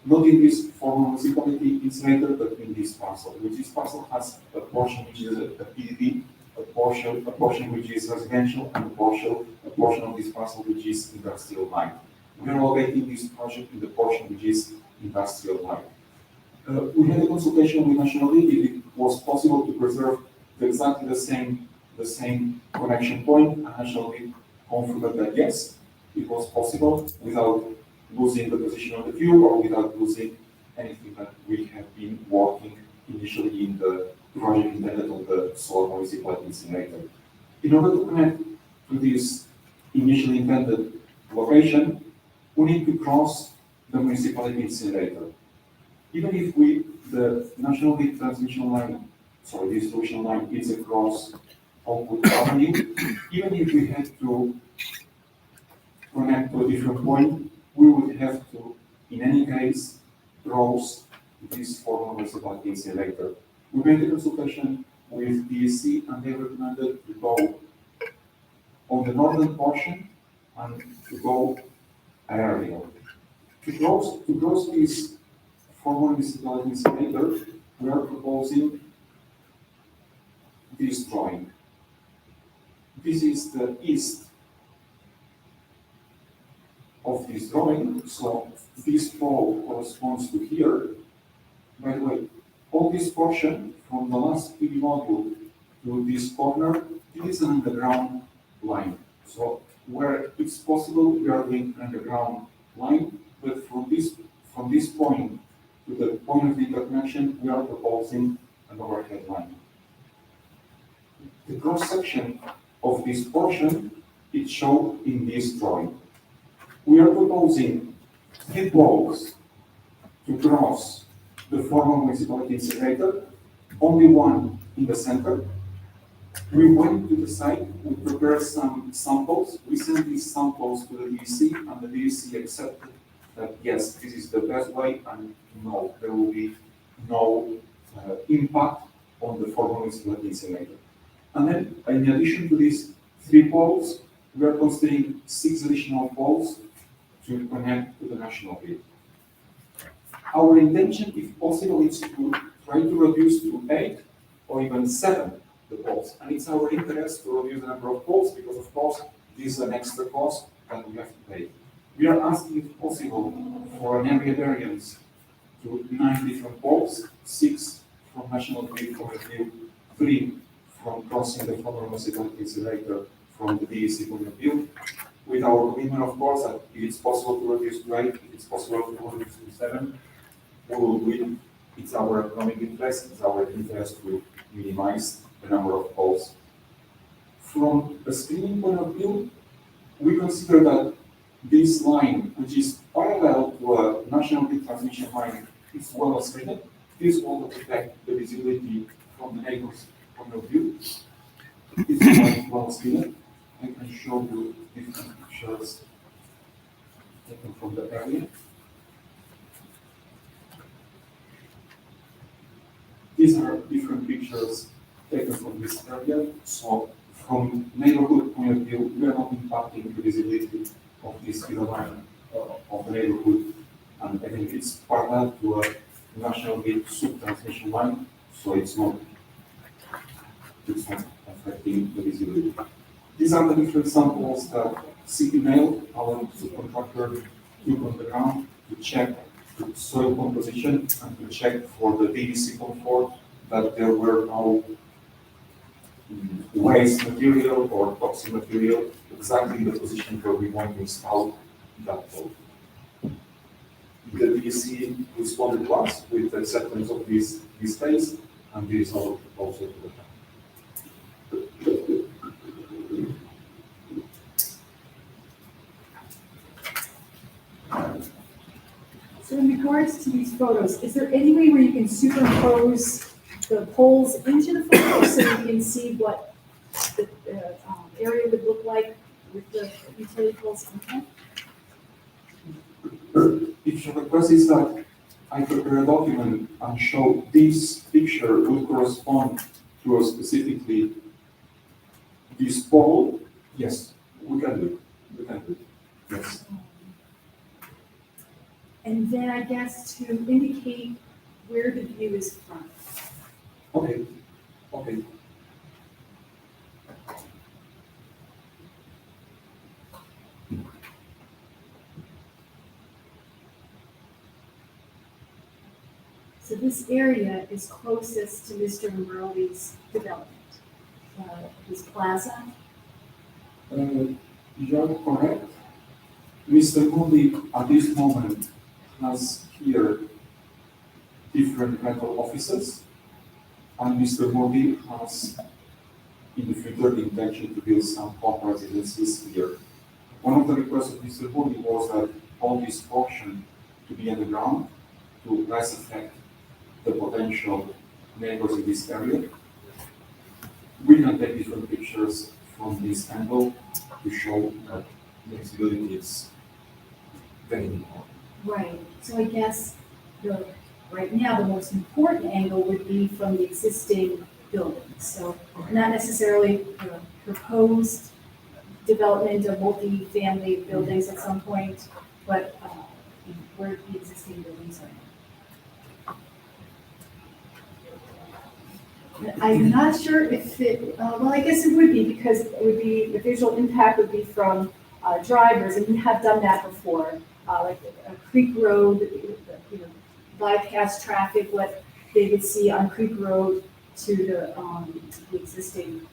not in this former municipality incinerator, but in this parcel, which this parcel has a portion which is a PDD, a portion which is residential, and a portion of this parcel which is industrial line. We are locating this project in the portion which is industrial line. We had a consultation with National Grid if it was possible to preserve exactly the same connection point, and National Grid confirmed that yes, it was possible without losing the position of the fuel or without losing anything that we have been working initially in the project intended on the solar municipal incinerator. In order to connect to this initially intended location, we need to cross the municipality incinerator. Even if the National Grid transmission line, distribution line is across Oakwood Avenue, even if we had to connect to a different point, we would have to, in any case, cross this former municipal incinerator. We made a consultation with DEC and they recommended to go on the northern portion and to go aerial. To cross this former municipal incinerator, we are proposing this drawing. This is the east of this drawing, so this pole corresponds to here. By the way, all this portion from the last PV module to this corner, this is an underground line. So where it's possible, we are doing an underground line, but from this point to the point of the interconnection, we are proposing an overhead line. The cross section of this portion is shown in this drawing. We are proposing 3 poles to cross the former municipality incinerator, only one in the center. We went to the site, we prepared some samples, we sent these samples to the DEC, and the DEC accepted that yes, this is the best way, and no, there will be no impact on the former municipality incinerator. And then, in addition to these 3 poles, we are considering 6 additional poles to connect to the national grid. Our intention, if possible, is to try to reduce to 8 or even 7 the poles. And it's our interest to reduce the number of poles because, of course, this is an extra cost that we have to pay. We are asking, if possible, for an area variance to 9 different poles, 6 from national grid point of view, 3 from crossing the former municipality incinerator from the DEC point of view, with our commitment, of course, that if it's possible to reduce to 8, if it's possible to reduce to 7, we will do it. It's our economic interest, it's our interest to minimize the number of poles. From a screening point of view, we consider that this line, which is parallel to a national grid transmission line, is well screened. This will protect the visibility from the neighbor's point of view. It's well screened. I can show you different pictures taken from the area. This these are different pictures taken from this area. So from neighborhood point of view, we are not impacting the visibility of this yellow line of the neighborhood. And I think it's parallel to a national grid sub-transmission line, so it's not affecting the visibility. These are the different samples that City Mail, our subcontractor, took on the ground to check the soil composition and to check for the PVC comfort that there were no waste material or toxic material exactly in the position where we want to install that pole. The DEC responded to us with acceptance of this space, and this is our proposal to the town. So in regards to these photos, is there any way where you can superimpose the poles into the photos so you can see what the area would look like with the utility poles in front? If your request is that I prepare a document and show this picture will correspond to a specifically this pole, yes, we can do it. We can do it. Yes. And then I guess to indicate where the view is from. Okay. Okay. So this area is closest to Mr. Morelli's development, his plaza. You're correct. Mr. Moody at this moment has here different rental offices, and Mr. Moody has in the future the intention to build some home residences here. One of the requests of Mr. Moody was that all this portion to be underground to less affect the potential neighbors in this area. We can take different pictures from this angle to show that the visibility is very important. Right, so I guess right now, the most important angle would be from the existing buildings. So not necessarily the proposed development of multi-family buildings at some point, but where the existing buildings are. I'm not sure if it, well, I guess it would be, because it would be, the visual impact would be from drivers, and we have done that before, like a Creek Road, you know, bypass traffic, what they would see on Creek Road to the existing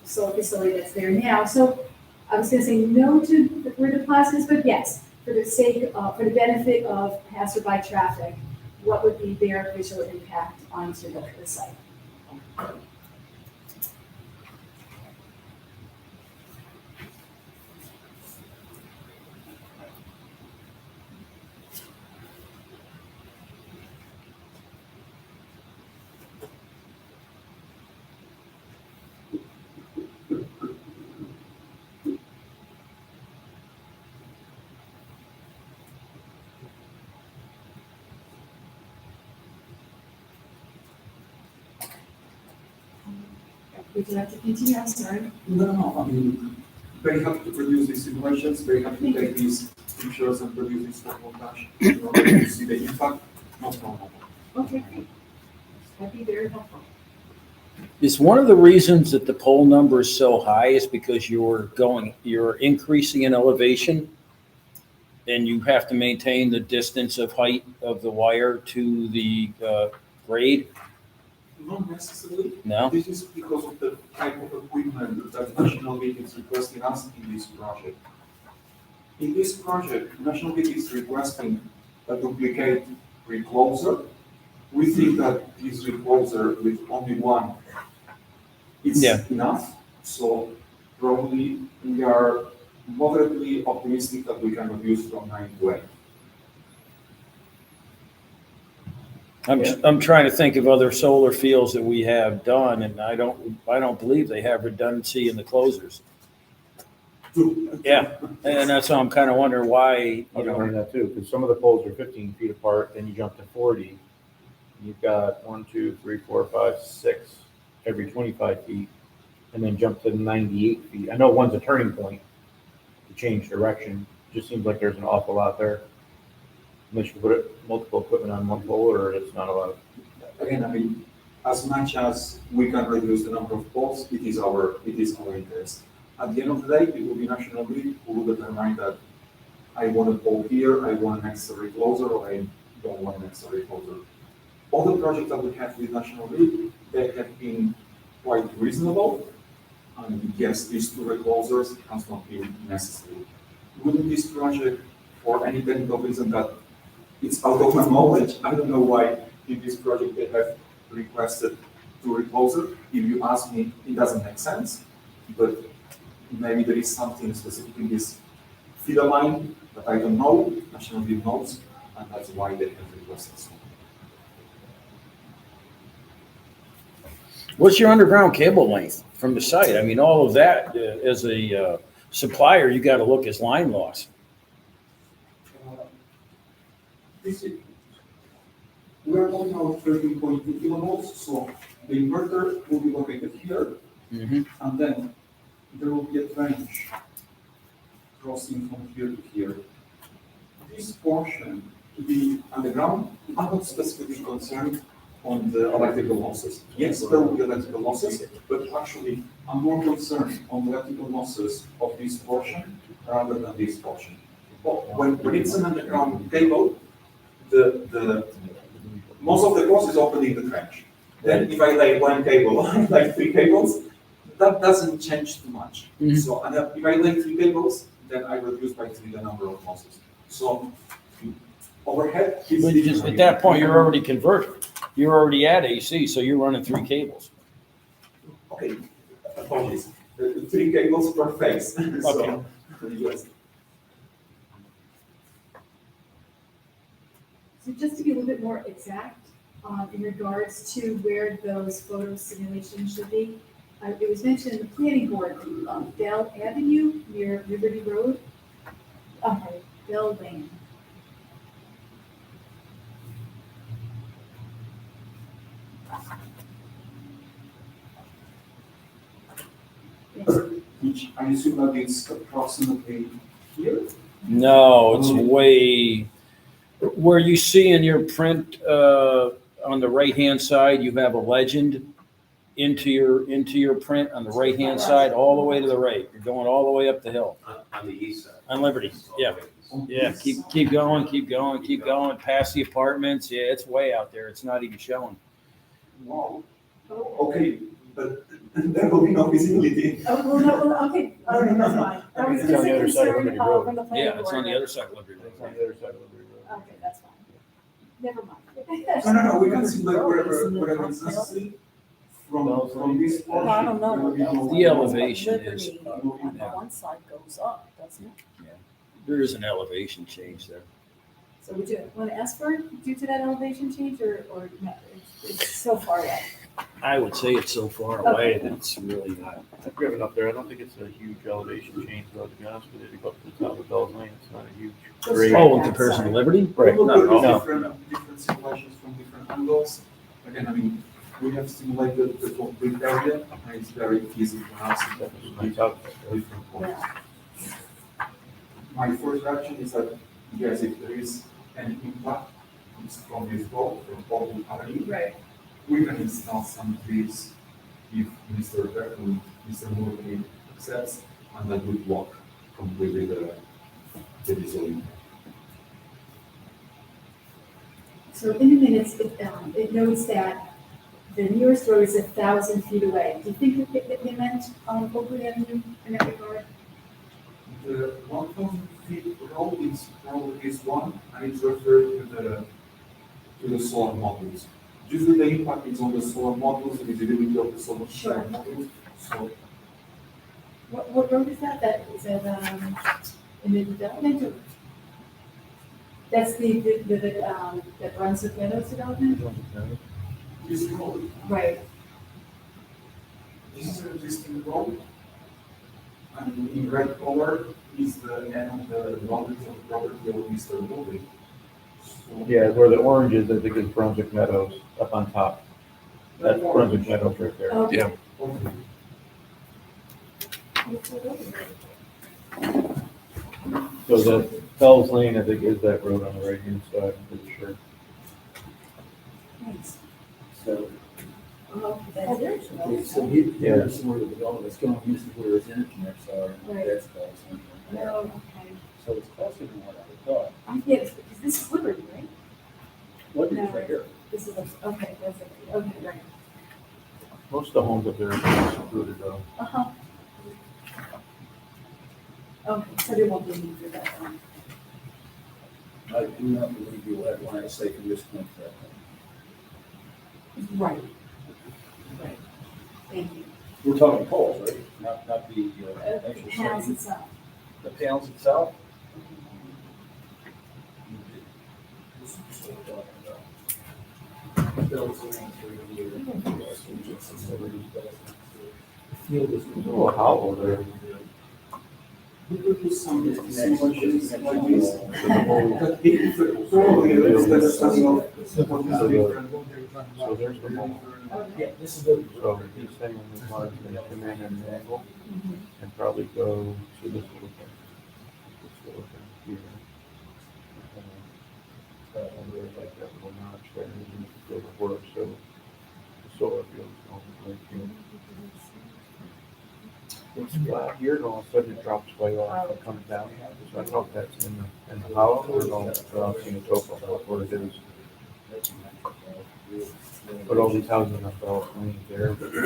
facility that's there now. So I was gonna say no to where the plaza is, but yes, for the sake, for the benefit of passerby traffic, what would be their visual impact onto the site? Would you like to continue? I'm sorry. No, I mean, very happy to produce these simulations, very happy to take these pictures and produce this reportage in order to see the impact. No problem. Okay, great. That'd be very helpful. Is one of the reasons that the pole number is so high is because you're increasing in elevation and you have to maintain the distance of height of the wire to the grade? Not necessarily. No? This is because of the type of equipment that National Grid is requesting us in this project. In this project, National Grid is requesting a duplicate recloser. We think that this recloser with only one is enough. So probably we are moderately optimistic that we can reduce from 9 to 8. I'm trying to think of other solar fields that we have done, and I don't believe they have redundancy in the closers. Yeah, and that's why I'm kind of wondering why, I was wondering that too, because some of the poles are 15 feet apart, then you jump to 40, You've got 1, 2, 3, 4, 5, 6 every 25 feet, and then jump to 98 feet. I know one's a turning point to change direction. Just seems like there's an awful lot there. Unless you put multiple equipment on one pole, or it's not allowed. Again, I mean, as much as we can reduce the number of poles, it is our interest. At the end of the day, it will be National Grid who will determine that I want a pole here, I want an accessory closer, or I don't want an accessory closer. All the projects that we have with National Grid, they have been quite reasonable. And yes, these two reclosers has not been necessary. Within this project, for any technical reason that it's out of my knowledge, I don't know why in this project they have requested two recloser. If you ask me, it doesn't make sense, but maybe there is something specific in this feeder line that I don't know, National Grid knows, and that's why they have requested so. What's your underground cable length from the site? I mean, all of that, as a supplier, you got to look as line loss. We are talking about 13.2 kilovolts, so the inverter will be located here, and then there will be a trench crossing from here to here. This portion to be underground, I'm not specifically concerned on the electrical losses. Yes, there will be electrical losses, but actually I'm more concerned on the electrical losses of this portion rather than this portion. When it's an underground cable, the most of the cost is opening the trench. Then if I lay one cable, like 3 cables, that doesn't change too much. So and if I lay 3 cables, then I reduce by 3 the number of losses. So overhead is But just at that point, you're already converted. You're already at AC, so you're running 3 cables. okay. Apologies. 3 cables per phase. So, yes. So just to be a little bit more exact, in regards to where those photo simulations should be, it was mentioned in the planning board, Bell Avenue near Liberty Road, Bell Lane. Yes. Which I assume that it's approximately here. No, it's way, where you see in your print, on the right-hand side, you have a legend into your print on the right-hand side, all the way to the right. You're going all the way up the hill On the east side. on Liberty. Yeah. Yeah, keep going, past the apartments. Yeah, it's way out there. It's not even showing. Wow. Okay, but there will be no visibility. Oh, well, no, okay, all right, that's fine. That was It's just on a the other side of concern Liberty Road. from the planning board. Yeah, it's on the other side of Liberty. It's on the other side of Liberty Road. Okay, that's fine. Never mind. No, we can simulate wherever is necessary. From this portion. I don't know. there will be no- The elevation is, Liberty on the one side goes up, doesn't it? there is an elevation change there. So would you want to ask for it due to that elevation change or no? It's so far away. I would say it's so far away that it's really not. I've driven up there. I don't think it's a huge elevation change, though, to be honest with you. To go up to the top of Bell's Lane, it's not a huge grade. Oh, in comparison to Liberty? We will Not at do all. different simulations from different angles. Again, I mean, we have simulated the complete area, and it's very easy for us to Nice out there. different points. My first reaction is that, yes, if there is any impact it's from this wall, from Baldwin Avenue, Right. we can install some trees if Mr. Beck and Mr. Murphy accepts, and that would block completely the design. So in the minutes, it notes that the nearest road is 1,000 feet away. Do you think that they meant Oakwood Avenue in that regard? The 1,000 feet road is probably is one, and it's referred to the solar modules. Usually the impact is on the solar modules, the visibility of the solar Sure. modules. So What road is that? That is that in the development or? That's that runs with Meadows development? this road, Right. this is an existing road, and in red color is the end of the boundaries of the property of Mr. Murphy. Yeah, where the orange is, I think is Brunswick Meadows up on top. That's Brunswick Meadows right there. Okay. Yeah. So the Fells Lane, I think, is that road on the right hand side, I'm pretty sure. Thanks. So, That's it? so here's where the development's going, this is where his interconnects are, Right. that's Bell's Lane. No, okay. So it's closer than what I thought. Yeah, because this is Liberty, right? What No. is right here? This is, okay, that's it, okay, right. Most of the homes up there are secluded though. Uh-huh. Okay, so there won't be a need for that. I do not believe you'll have line of sight from this point to that point. Right. Right. Thank you. We're talking poles, right? Not the actual Panels siting. itself. The panels itself? There's a little hollow there. We could do some simulations like this. So the whole- But if probably there is the understanding of what is different. So there's the whole. Yeah, this is the. So he's saying the car's gonna come in and angle and probably go to this little thing. This little thing here. And there's like that little notch there, and you can go to work, so the solar field's going right here. It's flat here, and all of a sudden it drops way off and comes down. So I don't know if that's in the hollow or not seeing a topo of what it is. But all these houses are all clean there. But you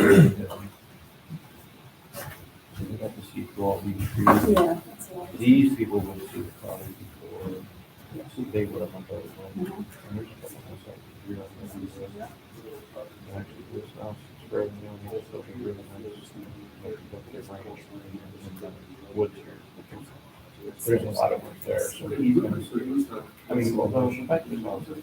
have to see through all these trees. Yeah. That's what These people would see the property before. So they would have thought it was. And there's a couple of sites here. Actually, this house is fairly new, it's looking really nice. Like, up there, right, and the woods here. There's a lot of work there, so he's gonna see. I mean, well, no, she might be about to.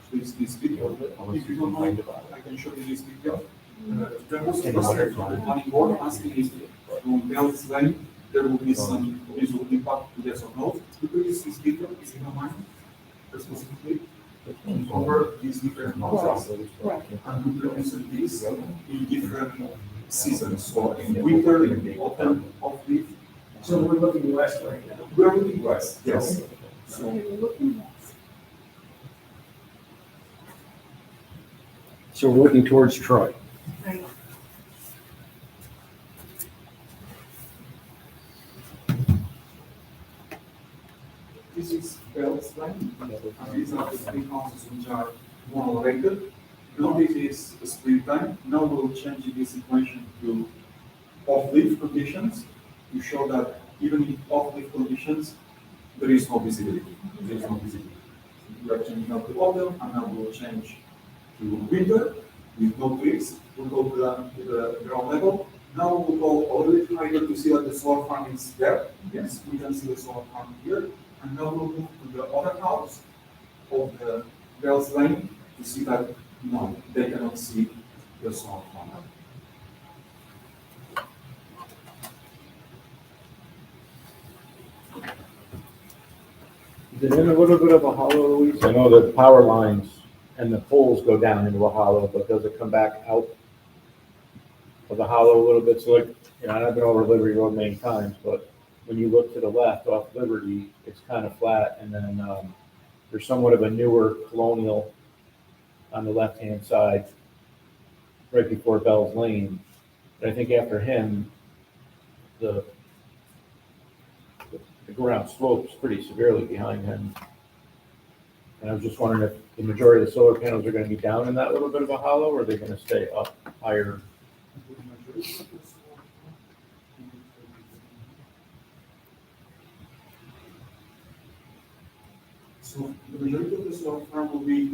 Please, this video, if you don't mind, I can show you this video. There was a planning board asking if on Bell's Lane, there will be some visual impact, yes or no. We could use this video, if you don't mind, specifically, to cover these different houses. Right. And we represent this in different seasons, so in winter, in autumn, off-leaf. So we're looking west right now. We're looking west, yes. So you're looking at. So we're looking towards Troy. Right. This is Bell's Lane, and these are the three houses which are mono-rated. Now this is a split line. Now we'll change this equation to off-leaf conditions to show that even in off-leaf conditions, there is no visibility. There is no visibility. We are changing now to autumn, and now we'll change to winter with no trees. We'll go to the ground level. Now we'll go a little bit higher to see that the solar farm is there. Yes, we can see the solar farm here. And now we'll move to the other house of the Bell's Lane to see that, no, they cannot see the solar farm. Is it in a little bit of a hollow, Louise? I know the power lines and the poles go down into a hollow, but does it come back out of the hollow a little bit? So like, you know, I've been over Liberty Road many times, but when you look to the left off Liberty, it's kind of flat, and then there's somewhat of a newer colonial on the left-hand side, right before Bell's Lane. But I think after him, the ground slopes pretty severely behind him. And I was just wondering if the majority of the solar panels are going to be down in that little bit of a hollow, or are they going to stay up higher? So the majority of the solar farm will be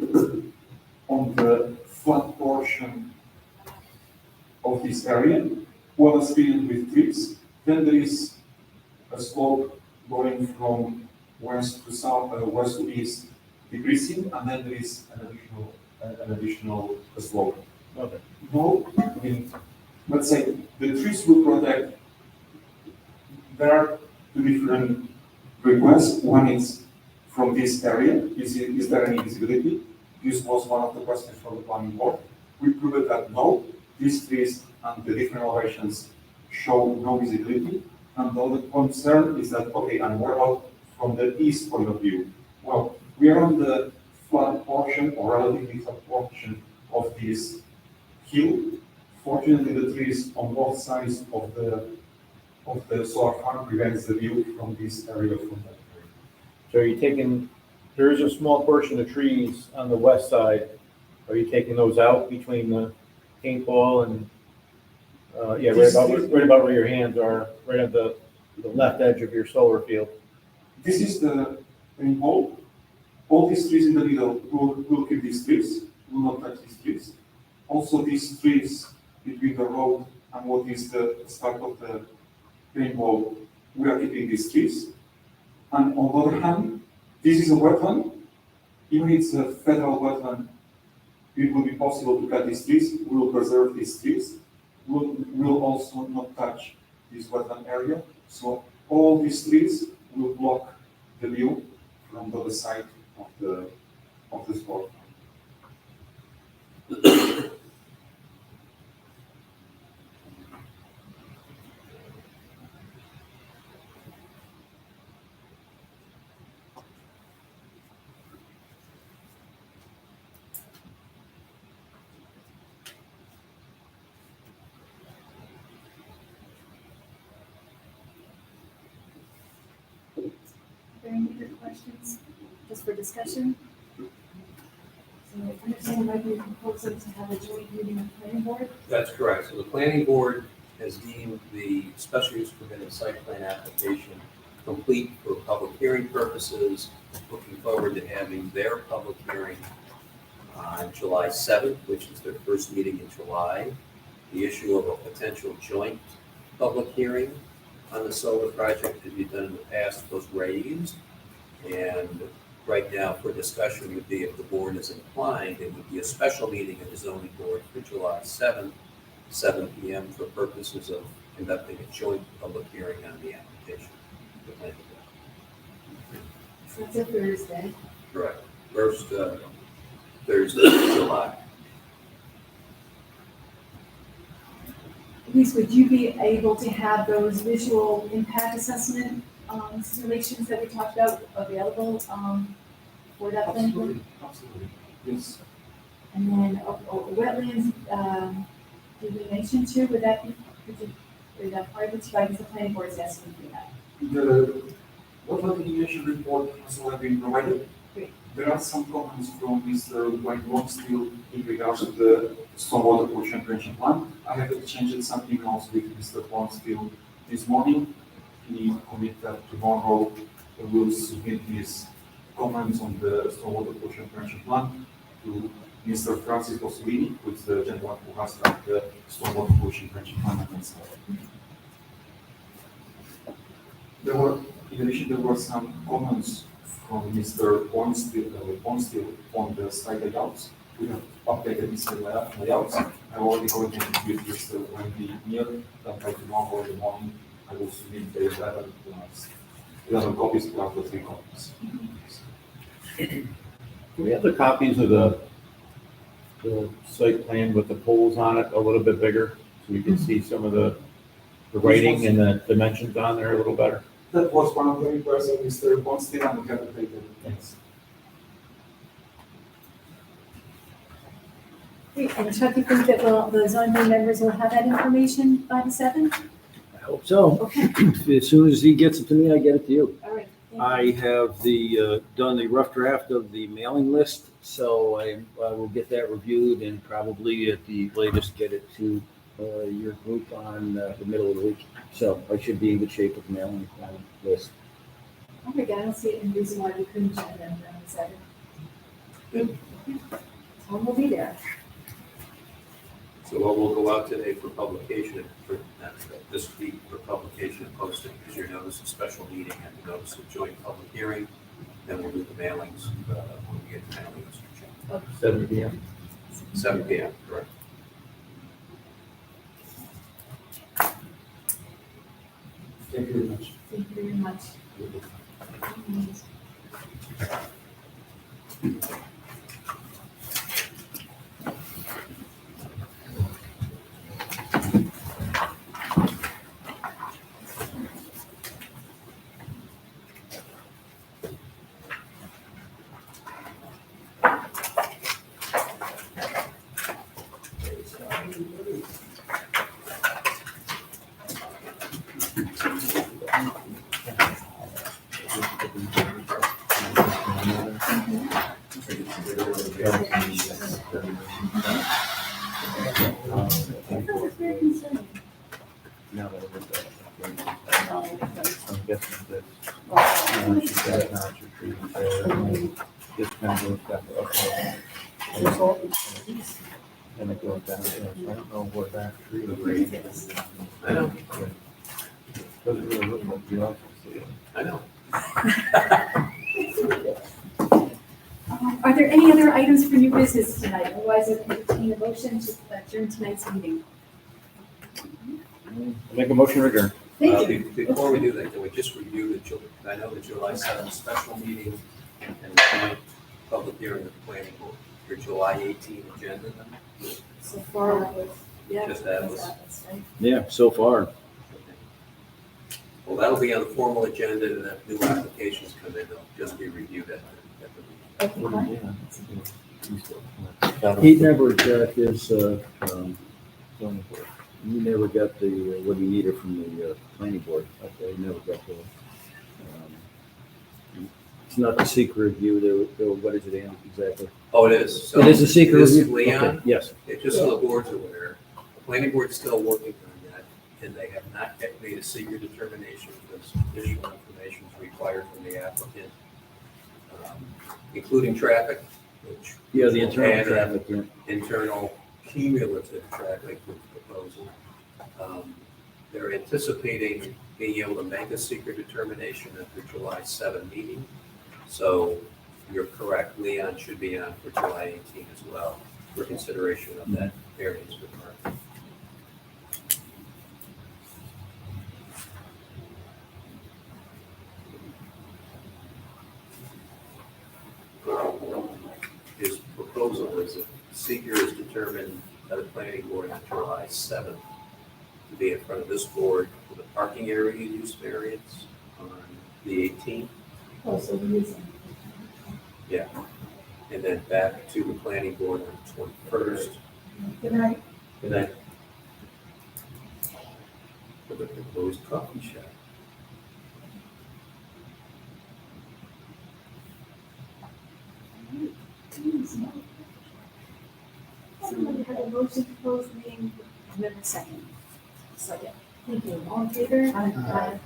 on the flat portion of this area, well screened with trees. Then there is a slope going from west to south, west to east, decreasing, and then there is an additional slope. Okay. No, I mean, let's say the trees will protect. There are two different requests. One is from this area? Is there any visibility? This was one of the questions from the planning board. We proved that no, these trees and the different elevations show no visibility. And the other concern is that, okay, and what about from the east point of view? Well, we are on the flat portion or relatively flat portion of this hill. Fortunately, the trees on both sides of the solar farm prevents the view from this area from that area. So are you taking, there is a small portion of trees on the west side. Are you taking those out between the paintball and, yeah, right about where your hands are, right at the left edge of your solar field? This is the paintball. All these trees in the middle will keep these trees, will not touch these trees. Also, these trees between the road and what is the start of the paintball, we are keeping these trees. And on the other hand, this is a wetland. Even if it's a federal wetland, it will be possible to cut these trees. We will preserve these trees. We'll also not touch this wetland area. So all these trees will block the view from the other side of the spot. Are there any other questions, just for discussion? So I understand might be proposing to have a joint meeting of planning board. That's correct. So the planning board has deemed the special use permit and site plan application complete for public hearing purposes, looking forward to having their public hearing on July 7th, which is their first meeting in July. The issue of a potential joint public hearing on the solar project, as we've done in the past, was raised. And right now, for discussion would be, if the board is inclined, it would be a special meeting of the zoning board for July 7th, 7 p.m. for purposes of conducting a joint public hearing on the application. So that's a Thursday. Correct. First Thursday of July. Lisa, would you be able to have those visual impact assessment simulations that we talked about available for that planning board? Absolutely. Yes. And then wetlands delineation too, would that be, would that part of it, I guess the planning board is asking for that. The water delineation report has already been provided. Great. There are some comments from Mr. Wayne still in regards to the stormwater pollution prevention plan. I have exchanged some emails with Mr. Still this morning. He committed that tomorrow we will submit his comments on the stormwater pollution prevention plan to Mr. Francis Bossolini, who is the gentleman who has done the stormwater pollution prevention plan. In addition, there were some comments from Mr. Ponstill on the site layouts. We have updated these layouts. I already coordinated with Mr. Wendy Neal that by tomorrow in the morning I will submit the 11 copies plus the 3 copies. Do we have the copies of the site plan with the poles on it a little bit bigger, so we can see some of the writing and the dimensions on there a little better? That was one of the requests of Mr. Ponstill, and we have updated. Thanks. Great, and Chuck, you think that the zoning board members will have that information by the 7th? I hope so. Okay, As soon as he gets it to me, I get it to you. all right. Thank you. I have done the rough draft of the mailing list, so I will get that reviewed and probably at the latest get it to your group on the middle of the week. So I should be in good shape with the mailing list. Oh my God, I don't see any reason why we couldn't check them on the 7th. Good. Tom will be there. So what will go out today for publication, for this week for publication and posting, is your notice of special meeting and the notice of joint public hearing. Then we'll do the mailings when we get the mailings. 7 p.m. 7 p.m., correct. Thank you very much. Thank you very much. Very concerning. Now that we're done, I'm guessing that, she's got an archer tree there, and then this kind of goes back up. And it goes down, so I don't know where that tree is. I know, Doesn't really look like you also see it. I know. Are there any other items for new business tonight? Otherwise, I'd entertain a motion to adjourn tonight's meeting. Make a motion to adjourn. Thank you. Before we do that, can we just review I know the July 7th special meeting and the joint public hearing of the planning board, your July 18th agenda then? So far, yeah. Just that was- that's right. Yeah, so far. Well, that'll be on the formal agenda, and if new applications come in, they'll just be reviewed at the meeting. Okay, fine. He never got his, zoning board. You never got the, what he needed from the, planning board. Okay, he never got the, it's not the secret review, what is it, Ann, exactly? Oh, it is. So It is a secret this, review? Leon, Okay, yes. just so the board's aware, the planning board's still working on that, and they have not yet made a secret determination because additional information is required from the applicant, including traffic, which. Yeah, the will internal add in traffic, yeah. Internal cumulative traffic with the proposal. They're anticipating being able to make a secret determination at the July 7 meeting. So you're correct, Leon should be on for July 18 as well for consideration of that variance requirement. His proposal is that seeker is determined by the planning board on July 7th to be in front of this board for the parking area use variance on the 18th. Oh, so the reason. Yeah. And then back to the planning board on the 21st. Good night. And then for the proposed coffee shop. Somebody had a motion to close the meeting, and then a second. Second. Thank you. All in favor? Aye.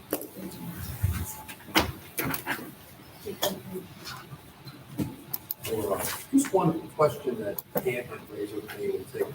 Just one question that Ann had raised with me, we'll take